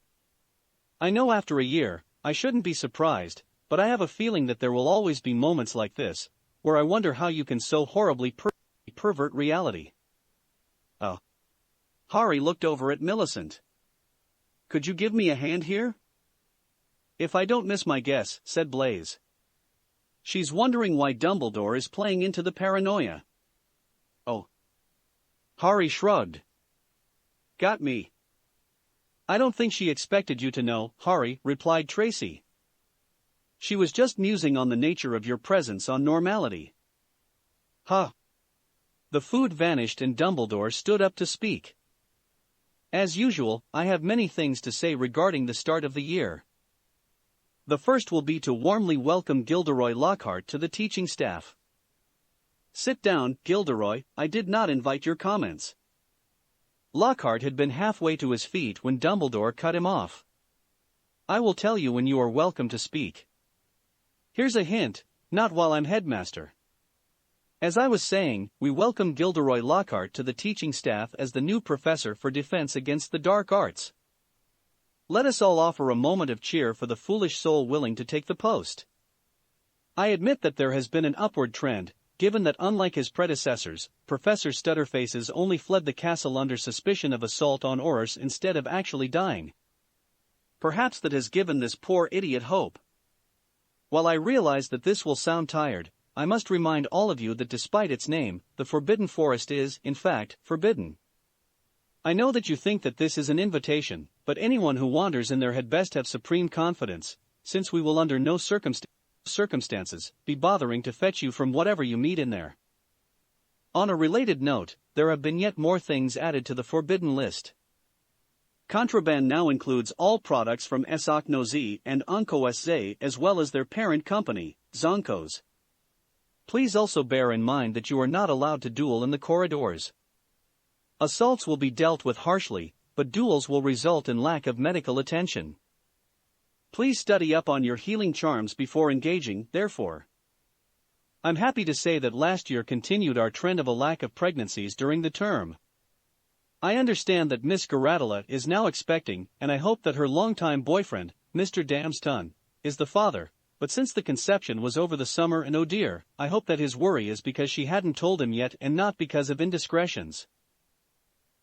"I know after a year, I shouldn't be surprised, but I have a feeling that there will always be moments like this, where I wonder how you can so horribly pervert reality." "Oh." Harry looked over at Millicent. "Could you give me a hand here?" "If I don't miss my guess," said Blaze. "She's wondering why Dumbledore is playing into the paranoia." "Oh." Harry shrugged. "Got me." "I don't think she expected you to know, Harry," replied Tracy. "She was just musing on the nature of your presence on normality." "Huh." The food vanished and Dumbledore stood up to speak. "As usual, I have many things to say regarding the start of the year. The first will be to warmly welcome Gilderoy Lockhart to the teaching staff." "Sit down, Gilderoy, I did not invite your comments." Lockhart had been halfway to his feet when Dumbledore cut him off. "I will tell you when you are welcome to speak. Here's a hint, not while I'm headmaster. As I was saying, we welcome Gilderoy Lockhart to the teaching staff as the new professor for defense against the dark arts. Let us all offer a moment of cheer for the foolish soul willing to take the post. I admit that there has been an upward trend, given that unlike his predecessors, Professor Stutterface's only fled the castle under suspicion of assault on Aurors instead of actually dying. Perhaps that has given this poor idiot hope. While I realize that this will sound tired, I must remind all of you that despite its name, the Forbidden Forest is, in fact, forbidden. I know that you think that this is an invitation, but anyone who wanders in there had best have supreme confidence, since we will under no circumstances be bothering to fetch you from whatever you meet in there. On a related note, there have been yet more things added to the forbidden list. Contraband now includes all products from Esok no Z and Onko SZ as well as their parent company, Zonkos. Please also bear in mind that you are not allowed to duel in the corridors. Assaults will be dealt with harshly, but duels will result in lack of medical attention. Please study up on your healing charms before engaging, therefore. I'm happy to say that last year continued our trend of a lack of pregnancies during the term. I understand that Miss Garadala is now expecting, and I hope that her longtime boyfriend, Mr. Damston, is the father, but since the conception was over the summer and oh dear, I hope that his worry is because she hadn't told him yet and not because of indiscretions.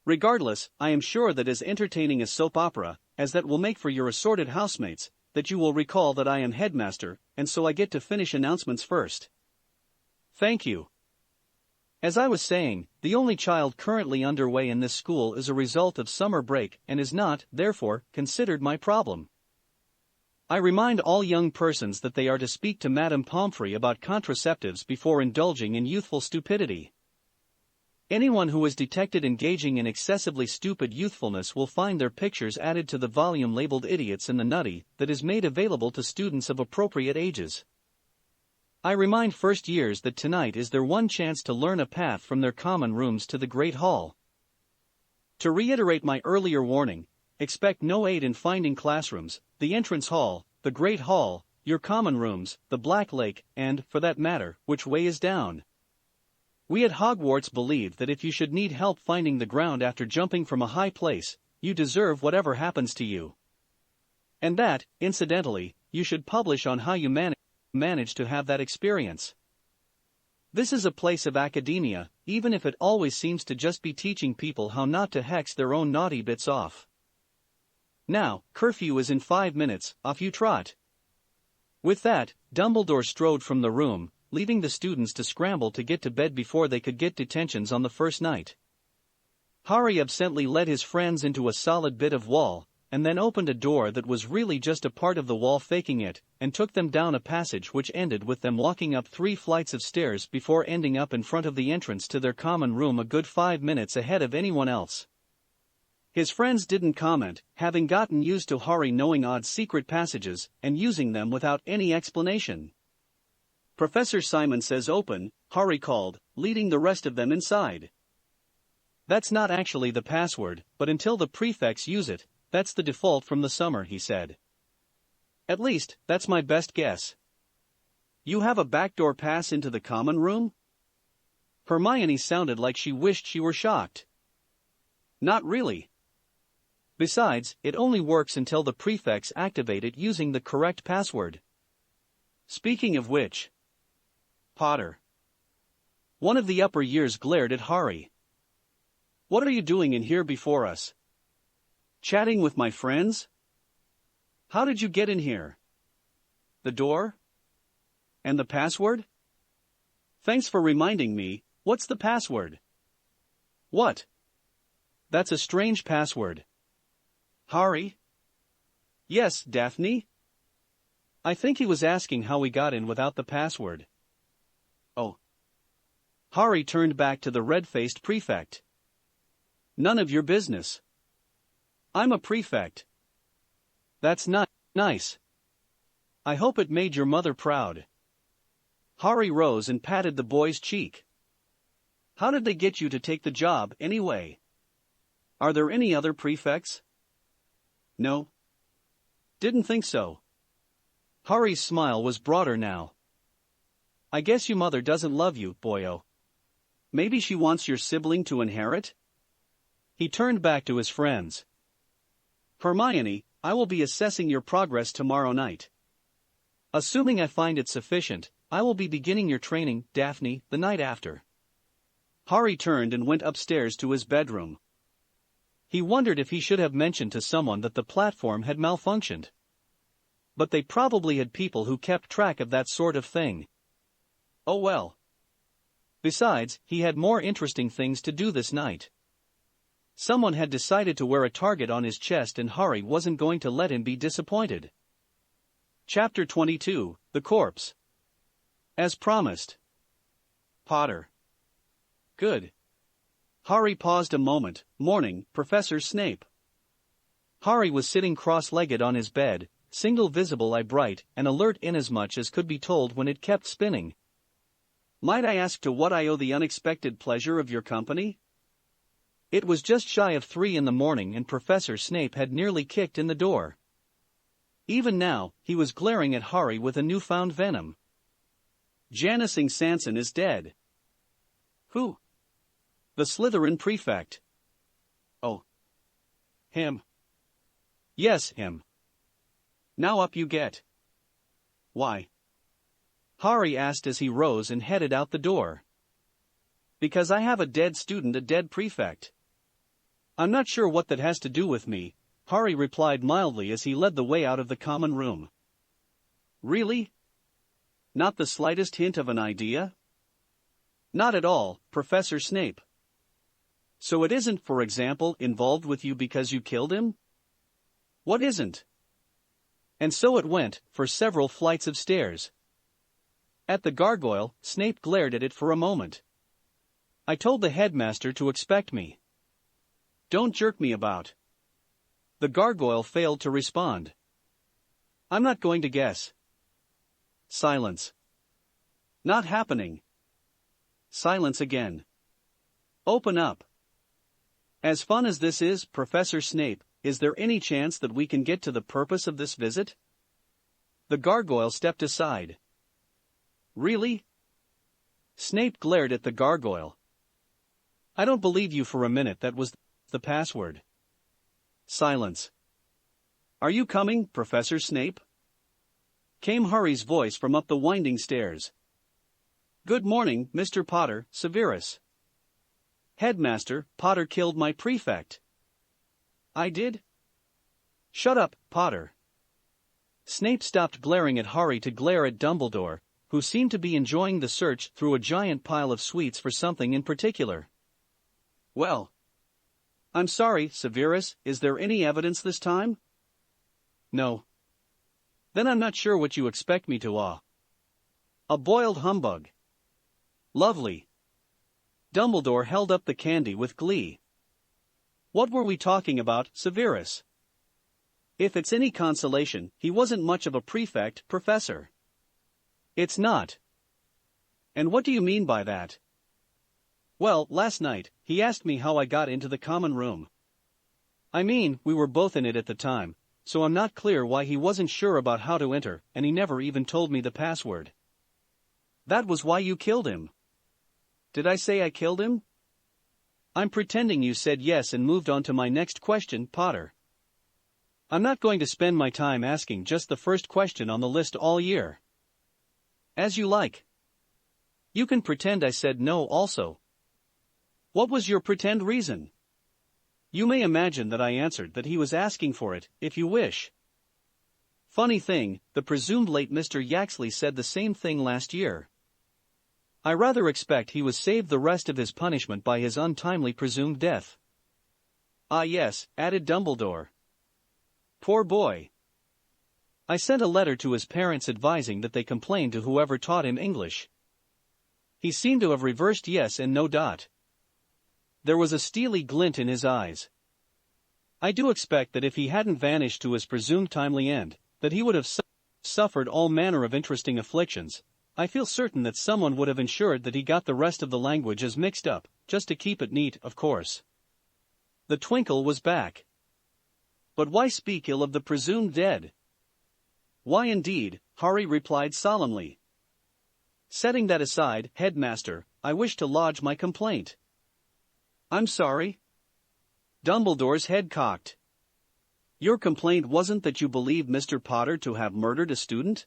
Regardless, I am sure that as entertaining a soap opera, as that will make for your assorted housemates, that you will recall that I am headmaster, and so I get to finish announcements first. Thank you. As I was saying, the only child currently underway in this school is a result of summer break and is not, therefore, considered my problem. I remind all young persons that they are to speak to Madame Pomfrey about contraceptives before indulging in youthful stupidity. Anyone who is detected engaging in excessively stupid youthfulness will find their pictures added to the volume labeled Idiots in the Nutty that is made available to students of appropriate ages. I remind first years that tonight is their one chance to learn a path from their common rooms to the Great Hall. To reiterate my earlier warning, expect no aid in finding classrooms, the entrance hall, the Great Hall, your common rooms, the Black Lake, and, for that matter, which way is down. We at Hogwarts believe that if you should need help finding the ground after jumping from a high place, you deserve whatever happens to you. And that, incidentally, you should publish on how you manage to have that experience. This is a place of academia, even if it always seems to just be teaching people how not to hex their own naughty bits off. Now, curfew is in 5 minutes, off you trot. With that, Dumbledore strode from the room, leaving the students to scramble to get to bed before they could get detentions on the first night. Harry absently led his friends into a solid bit of wall, and then opened a door that was really just a part of the wall faking it, and took them down a passage which ended with them walking up 3 flights of stairs before ending up in front of the entrance to their common room a good 5 minutes ahead of anyone else. His friends didn't comment, having gotten used to Harry knowing odd secret passages and using them without any explanation. Professor Simon says open, Harry called, leading the rest of them inside. That's not actually the password, but until the prefects use it, that's the default from the summer, he said. At least, that's my best guess. You have a backdoor pass into the common room? Hermione sounded like she wished she were shocked. Not really. Besides, it only works until the prefects activate it using the correct password. Speaking of which, Potter. One of the upper years glared at Harry. What are you doing in here before us? Chatting with my friends? How did you get in here? The door? And the password? Thanks for reminding me, what's the password? What? That's a strange password. Harry? Yes, Daphne? I think he was asking how we got in without the password. Oh. Harry turned back to the red-faced prefect. None of your business. I'm a prefect. That's not nice. I hope it made your mother proud. Harry rose and patted the boy's cheek. How did they get you to take the job, anyway? Are there any other prefects? No. Didn't think so. Harry's smile was broader now. I guess your mother doesn't love you, boyo. Maybe she wants your sibling to inherit? He turned back to his friends. Hermione, I will be assessing your progress tomorrow night. Assuming I find it sufficient, I will be beginning your training, Daphne, the night after." Harry turned and went upstairs to his bedroom. He wondered if he should have mentioned to someone that the platform had malfunctioned. But they probably had people who kept track of that sort of thing. Oh well. Besides, he had more interesting things to do this night. Someone had decided to wear a target on his chest and Harry wasn't going to let him be disappointed. Chapter 22, The Corpse. As promised. Potter. Good. Harry paused a moment. Morning, Professor Snape. Harry was sitting cross-legged on his bed, single visible eye bright and alert inasmuch as could be told when it kept spinning. "Might I ask to what I owe the unexpected pleasure of your company?" It was just shy of 3 in the morning and Professor Snape had nearly kicked in the door. Even now, he was glaring at Harry with a newfound venom. "Janusing Sanson is dead." "Who?" "The Slytherin prefect." "Oh. Him." "Yes, him." "Now up you get." "Why?" Harry asked as he rose and headed out the door. "Because I have a dead student, a dead prefect." "I'm not sure what that has to do with me," Harry replied mildly as he led the way out of the common room. "Really? Not the slightest hint of an idea?" "Not at all, Professor Snape." "So it isn't, for example, involved with you because you killed him?" "What isn't?" And so it went, for several flights of stairs. At the gargoyle, Snape glared at it for a moment. "I told the headmaster to expect me." "Don't jerk me about." The gargoyle failed to respond. "I'm not going to guess." Silence. "Not happening." Silence again. "Open up." "As fun as this is, Professor Snape, is there any chance that we can get to the purpose of this visit?" The gargoyle stepped aside. "Really?" Snape glared at the gargoyle. "I don't believe you for a minute that was the password." Silence. "Are you coming, Professor Snape?" Came Harry's voice from up the winding stairs. "Good morning, Mr. Potter, Severus." "Headmaster, Potter killed my prefect." "I did?" "Shut up, Potter." Snape stopped glaring at Harry to glare at Dumbledore, who seemed to be enjoying the search through a giant pile of sweets for something in particular. "Well. I'm sorry, Severus, is there any evidence this time?" "No." "Then I'm not sure what you expect me to A boiled humbug." "Lovely." Dumbledore held up the candy with glee. "What were we talking about, Severus?" "If it's any consolation, he wasn't much of a prefect, Professor." "It's not." "And what do you mean by that?" "Well, last night, he asked me how I got into the common room. I mean, we were both in it at the time, so I'm not clear why he wasn't sure about how to enter, and he never even told me the password." "That was why you killed him." "Did I say I killed him?" "I'm pretending you said yes and moved on to my next question, Potter." "I'm not going to spend my time asking just the first question on the list all year." "As you like." "You can pretend I said no also." "What was your pretend reason?" "You may imagine that I answered that he was asking for it, if you wish." "Funny thing, the presumed late Mr. Yaxley said the same thing last year." "I rather expect he was saved the rest of his punishment by his untimely presumed death." "Ah yes," added Dumbledore. "Poor boy. I sent a letter to his parents advising that they complain to whoever taught him English. He seemed to have reversed yes and no. There was a steely glint in his eyes. I do expect that if he hadn't vanished to his presumed timely end, that he would have suffered all manner of interesting afflictions. I feel certain that someone would have ensured that he got the rest of the languages mixed up, just to keep it neat, of course." The twinkle was back. "But why speak ill of the presumed dead?" "Why indeed?" Harry replied solemnly. "Setting that aside, Headmaster, I wish to lodge my complaint." "I'm sorry?" Dumbledore's head cocked. "Your complaint wasn't that you believed Mr. Potter to have murdered a student?"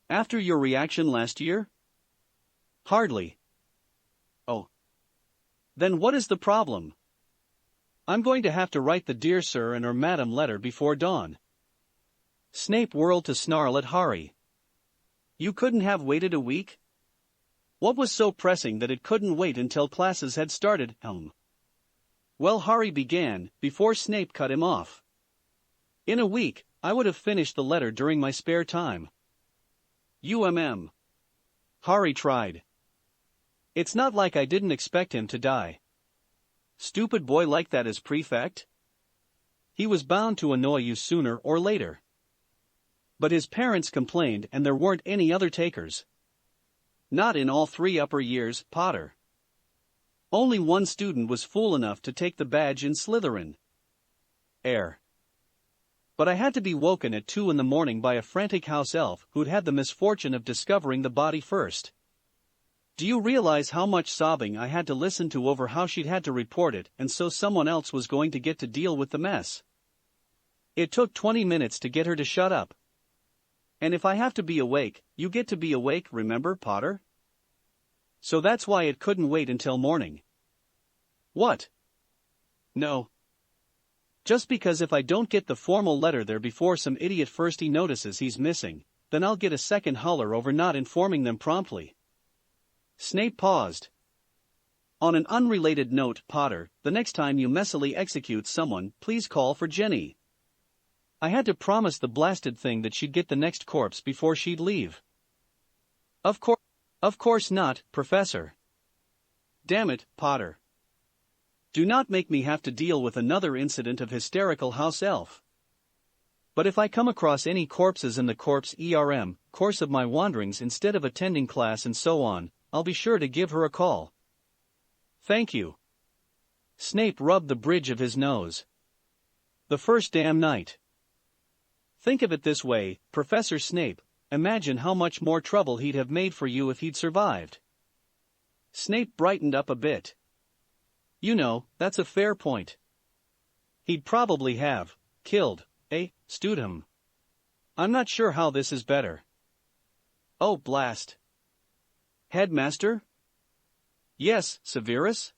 After your reaction last year? Hardly. Oh. Then what is the problem? I'm going to have to write the dear sir and or madam letter before dawn. Snape whirled to snarl at Harry. You couldn't have waited a week? What was so pressing that it couldn't wait until classes had started? Well, Harry began, before Snape cut him off. In a week, I would have finished the letter during my spare time. Harry tried. It's not like I didn't expect him to die. Stupid boy like that as prefect? He was bound to annoy you sooner or later. But his parents complained and there weren't any other takers. Not in all 3 upper years, Potter. Only one student was fool enough to take the badge in Slytherin. But I had to be woken at 2 in the morning by a frantic house elf who'd had the misfortune of discovering the body first. Do you realize how much sobbing I had to listen to over how she'd had to report it and so someone else was going to get to deal with the mess? It took 20 minutes to get her to shut up. And if I have to be awake, you get to be awake, remember, Potter? So that's why it couldn't wait until morning. What? No. Just because if I don't get the formal letter there before some idiot firstie notices he's missing, then I'll get a second holler over not informing them promptly. Snape paused. On an unrelated note, Potter, the next time you messily execute someone, please call for Jenny. I had to promise the blasted thing that she'd get the next corpse before she'd leave. Of course not, Professor. Damn it, Potter. Do not make me have to deal with another incident of hysterical house elf. But if I come across any corpses in the course of my wanderings instead of attending class and so on, I'll be sure to give her a call. Thank you. Snape rubbed the bridge of his nose. The first damn night. Think of it this way, Professor Snape, imagine how much more trouble he'd have made for you if he'd survived. Snape brightened up a bit. You know, that's a fair point. He'd probably have killed, Studham. I'm not sure how this is better. Oh, blast. Headmaster? Yes, Severus?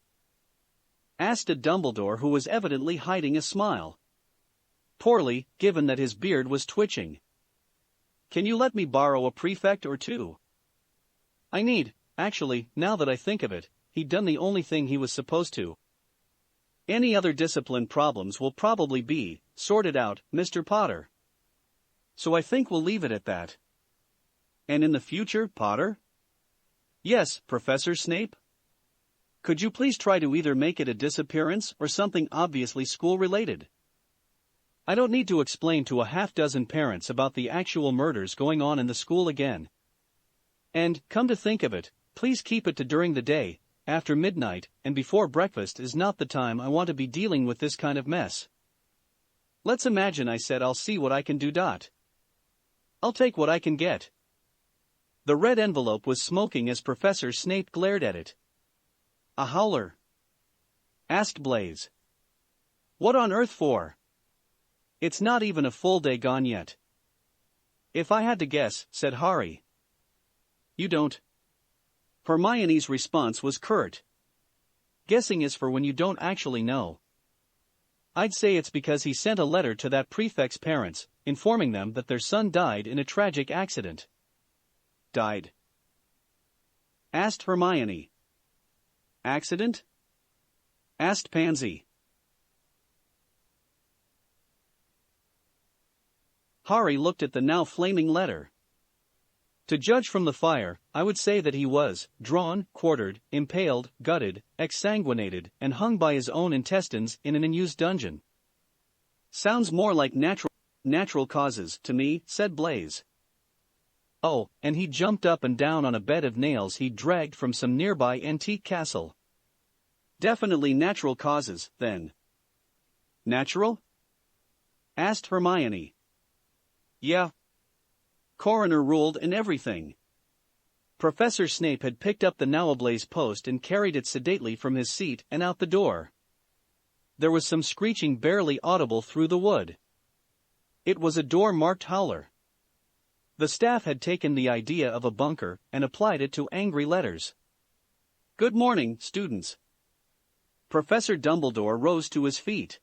Asked a Dumbledore who was evidently hiding a smile. Poorly, given that his beard was twitching. Can you let me borrow a prefect or two? I need, actually, now that I think of it, he'd done the only thing he was supposed to. Any other discipline problems will probably be sorted out, Mr. Potter. So I think we'll leave it at that. And in the future, Potter? Yes, Professor Snape? Could you please try to either make it a disappearance or something obviously school-related? I don't need to explain to a half-dozen parents about the actual murders going on in the school again. And, come to think of it, please keep it to during the day, after midnight, and before breakfast is not the time I want to be dealing with this kind of mess. Let's imagine I said I'll see what I can do. I'll take what I can get. The red envelope was smoking as Professor Snape glared at it. A howler? Asked Blaise. What on earth for? It's not even a full day gone yet. If I had to guess, said Harry. You don't. Hermione's response was curt. Guessing is for when you don't actually know. I'd say it's because he sent a letter to that prefect's parents, informing them that their son died in a tragic accident. Died? Asked Hermione. Accident? Asked Pansy. Harry looked at the now flaming letter. To judge from the fire, I would say that he was drawn, quartered, impaled, gutted, exsanguinated, and hung by his own intestines in an unused dungeon. Sounds more like natural causes to me, said Blaise. Oh, and he jumped up and down on a bed of nails he'd dragged from some nearby antique castle. Definitely natural causes, then. Natural? Asked Hermione. Yeah. Coroner ruled and everything. Professor Snape had picked up the now ablaze post and carried it sedately from his seat and out the door. There was some screeching barely audible through the wood. It was a door marked howler. The staff had taken the idea of a bunker and applied it to angry letters. "Good morning, students." Professor Dumbledore rose to his feet.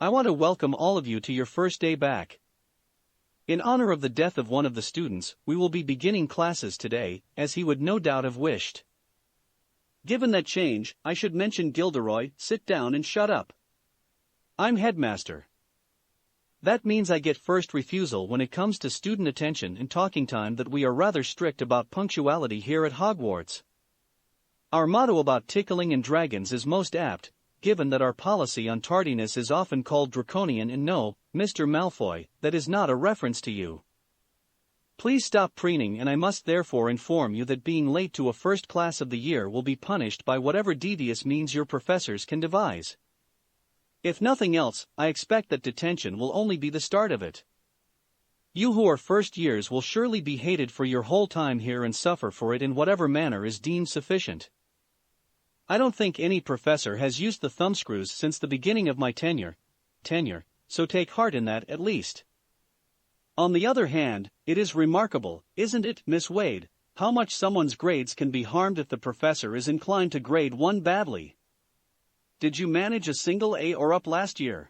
"I want to welcome all of you to your first day back. In honor of the death of one of the students, we will be beginning classes today, as he would no doubt have wished. Given that change, I should mention Gilderoy, sit down and shut up. I'm headmaster. That means I get first refusal when it comes to student attention and talking time. That we are rather strict about punctuality here at Hogwarts. Our motto about tickling and dragons is most apt, given that our policy on tardiness is often called draconian, and no, Mr. Malfoy, that is not a reference to you. Please stop preening, and I must therefore inform you that being late to a first class of the year will be punished by whatever devious means your professors can devise. If nothing else, I expect that detention will only be the start of it. You who are first years will surely be hated for your whole time here and suffer for it in whatever manner is deemed sufficient. I don't think any professor has used the thumbscrews since the beginning of my tenure, so take heart in that at least. On the other hand, it is remarkable, isn't it, Miss Wade, how much someone's grades can be harmed if the professor is inclined to grade one badly. Did you manage a single A or up last year?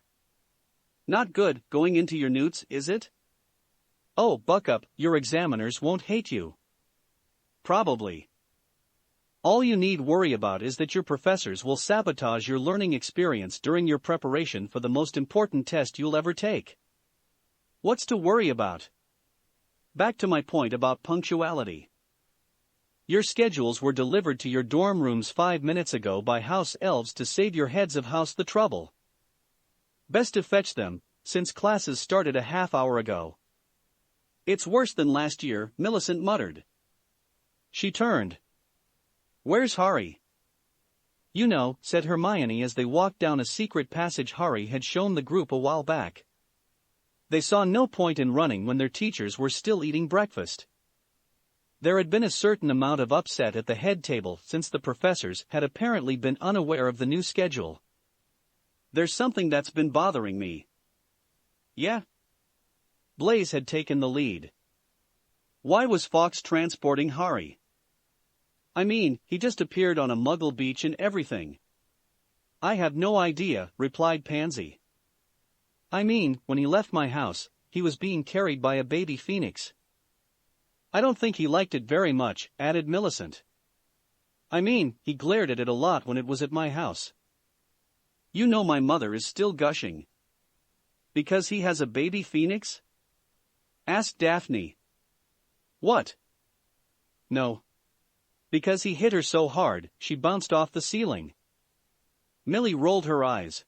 Not good, going into your newts, is it? Oh, buck up, your examiners won't hate you. Probably. All you need worry about is that your professors will sabotage your learning experience during your preparation for the most important test you'll ever take. What's to worry about? Back to my point about punctuality. Your schedules were delivered to your dorm rooms 5 minutes ago by house elves to save your heads of house the trouble. Best to fetch them, since classes started a half hour ago. It's worse than last year, Millicent muttered. She turned. Where's Harry? You know, said Hermione as they walked down a secret passage Harry had shown the group a while back. They saw no point in running when their teachers were still eating breakfast. There had been a certain amount of upset at the head table since the professors had apparently been unaware of the new schedule. There's something that's been bothering me. Yeah? Blaise had taken the lead. Why was Fawkes transporting Harry? I mean, he just appeared on a Muggle beach and everything. I have no idea, replied Pansy. I mean, when he left my house, he was being carried by a baby phoenix. I don't think he liked it very much, added Millicent. I mean, he glared at it a lot when it was at my house. You know my mother is still gushing. Because he has a baby phoenix? Asked Daphne. What? No. Because he hit her so hard, she bounced off the ceiling. Millie rolled her eyes.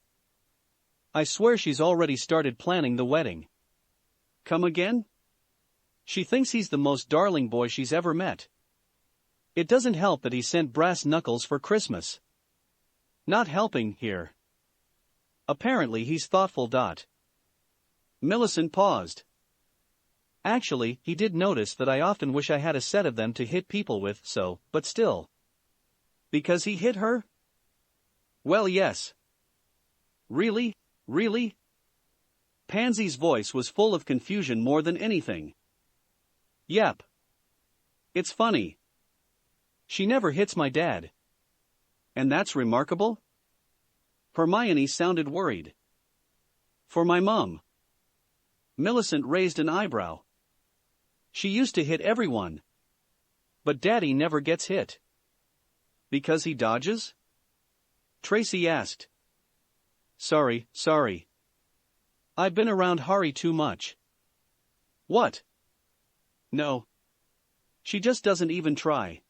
I swear she's already started planning the wedding. Come again? She thinks he's the most darling boy she's ever met. It doesn't help that he sent brass knuckles for Christmas. Not helping here. Apparently he's thoughtful. Millicent paused. Actually, he did notice that I often wish I had a set of them to hit people with, so, but still. Because he hit her? Well, yes. Really? Really? Pansy's voice was full of confusion more than anything. Yep. It's funny. She never hits my dad. And that's remarkable? Hermione sounded worried. For my mum. Millicent raised an eyebrow. She used to hit everyone. But Daddy never gets hit. Because he dodges? Tracy asked. Sorry. I've been around Harry too much. What? No. She just doesn't even try.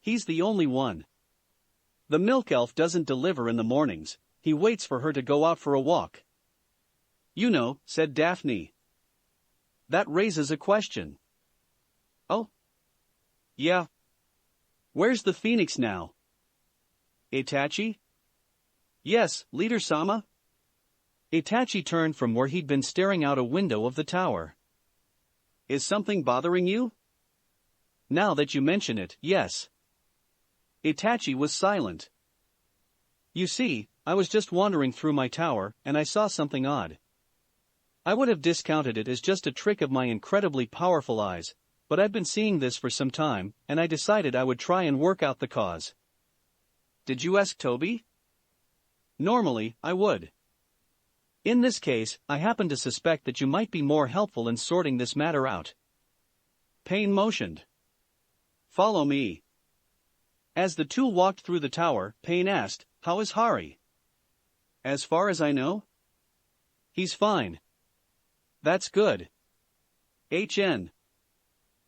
He's the only one. The milk elf doesn't deliver in the mornings, he waits for her to go out for a walk. You know, said Daphne. That raises a question. Oh? Yeah. Where's the phoenix now? Itachi? Yes, Leader Sama. Itachi turned from where he'd been staring out a window of the tower. Is something bothering you? Now that you mention it, yes. Itachi was silent. You see, I was just wandering through my tower, and I saw something odd. I would have discounted it as just a trick of my incredibly powerful eyes, but I've been seeing this for some time, and I decided I would try and work out the cause. Did you ask Toby? Normally, I would. In this case, I happen to suspect that you might be more helpful in sorting this matter out. Payne motioned. Follow me. As the two walked through the tower, Payne asked, How is Harry? As far as I know? He's fine. That's good. HN.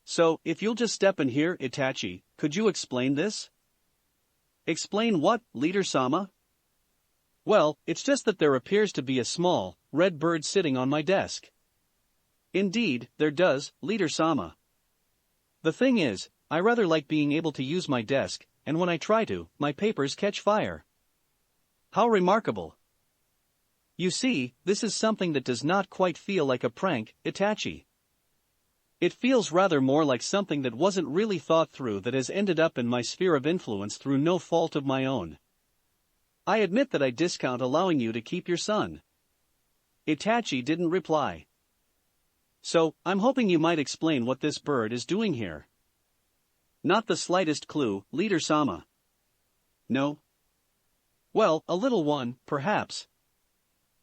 So, if you'll just step in here, Itachi, could you explain this? Explain what, Leader-sama? Well, it's just that there appears to be a small, red bird sitting on my desk. Indeed, there does, Leader-sama. The thing is, I rather like being able to use my desk, and when I try to, my papers catch fire. How remarkable. You see, this is something that does not quite feel like a prank, Itachi. It feels rather more like something that wasn't really thought through that has ended up in my sphere of influence through no fault of my own. I admit that I discount allowing you to keep your son. Itachi didn't reply. So, I'm hoping you might explain what this bird is doing here. Not the slightest clue, Leader-sama. No? Well, a little one, perhaps.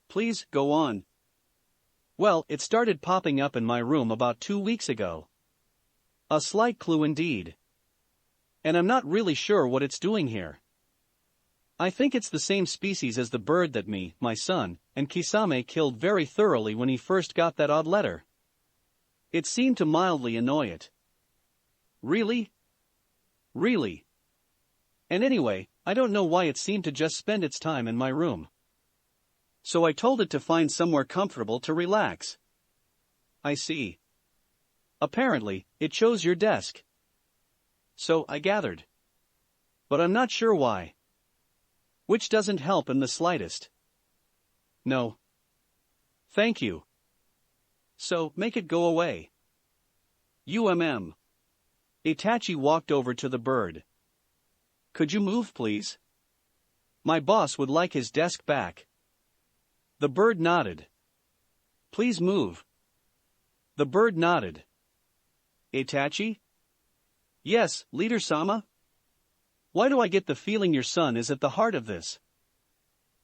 Please, go on. Well, it started popping up in my room about 2 weeks ago. A slight clue indeed. And I'm not really sure what it's doing here. I think it's the same species as the bird that me, my son, and Kisame killed very thoroughly when he first got that odd letter. It seemed to mildly annoy it. Really? Really? And anyway, I don't know why it seemed to just spend its time in my room. So I told it to find somewhere comfortable to relax. I see. Apparently, it chose your desk. So I gathered. But I'm not sure why. Which doesn't help in the slightest. No. Thank you. So, make it go away. Itachi walked over to the bird. Could you move, please? My boss would like his desk back. The bird nodded. Please move. The bird nodded. Itachi? Yes, Leader-sama? Why do I get the feeling your son is at the heart of this?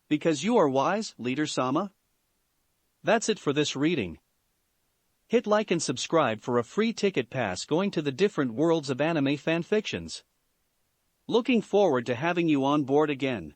Because you are wise, Leader-sama? That's it for this reading. Hit like and subscribe for a free ticket pass going to the different worlds of anime fanfictions. Looking forward to having you on board again.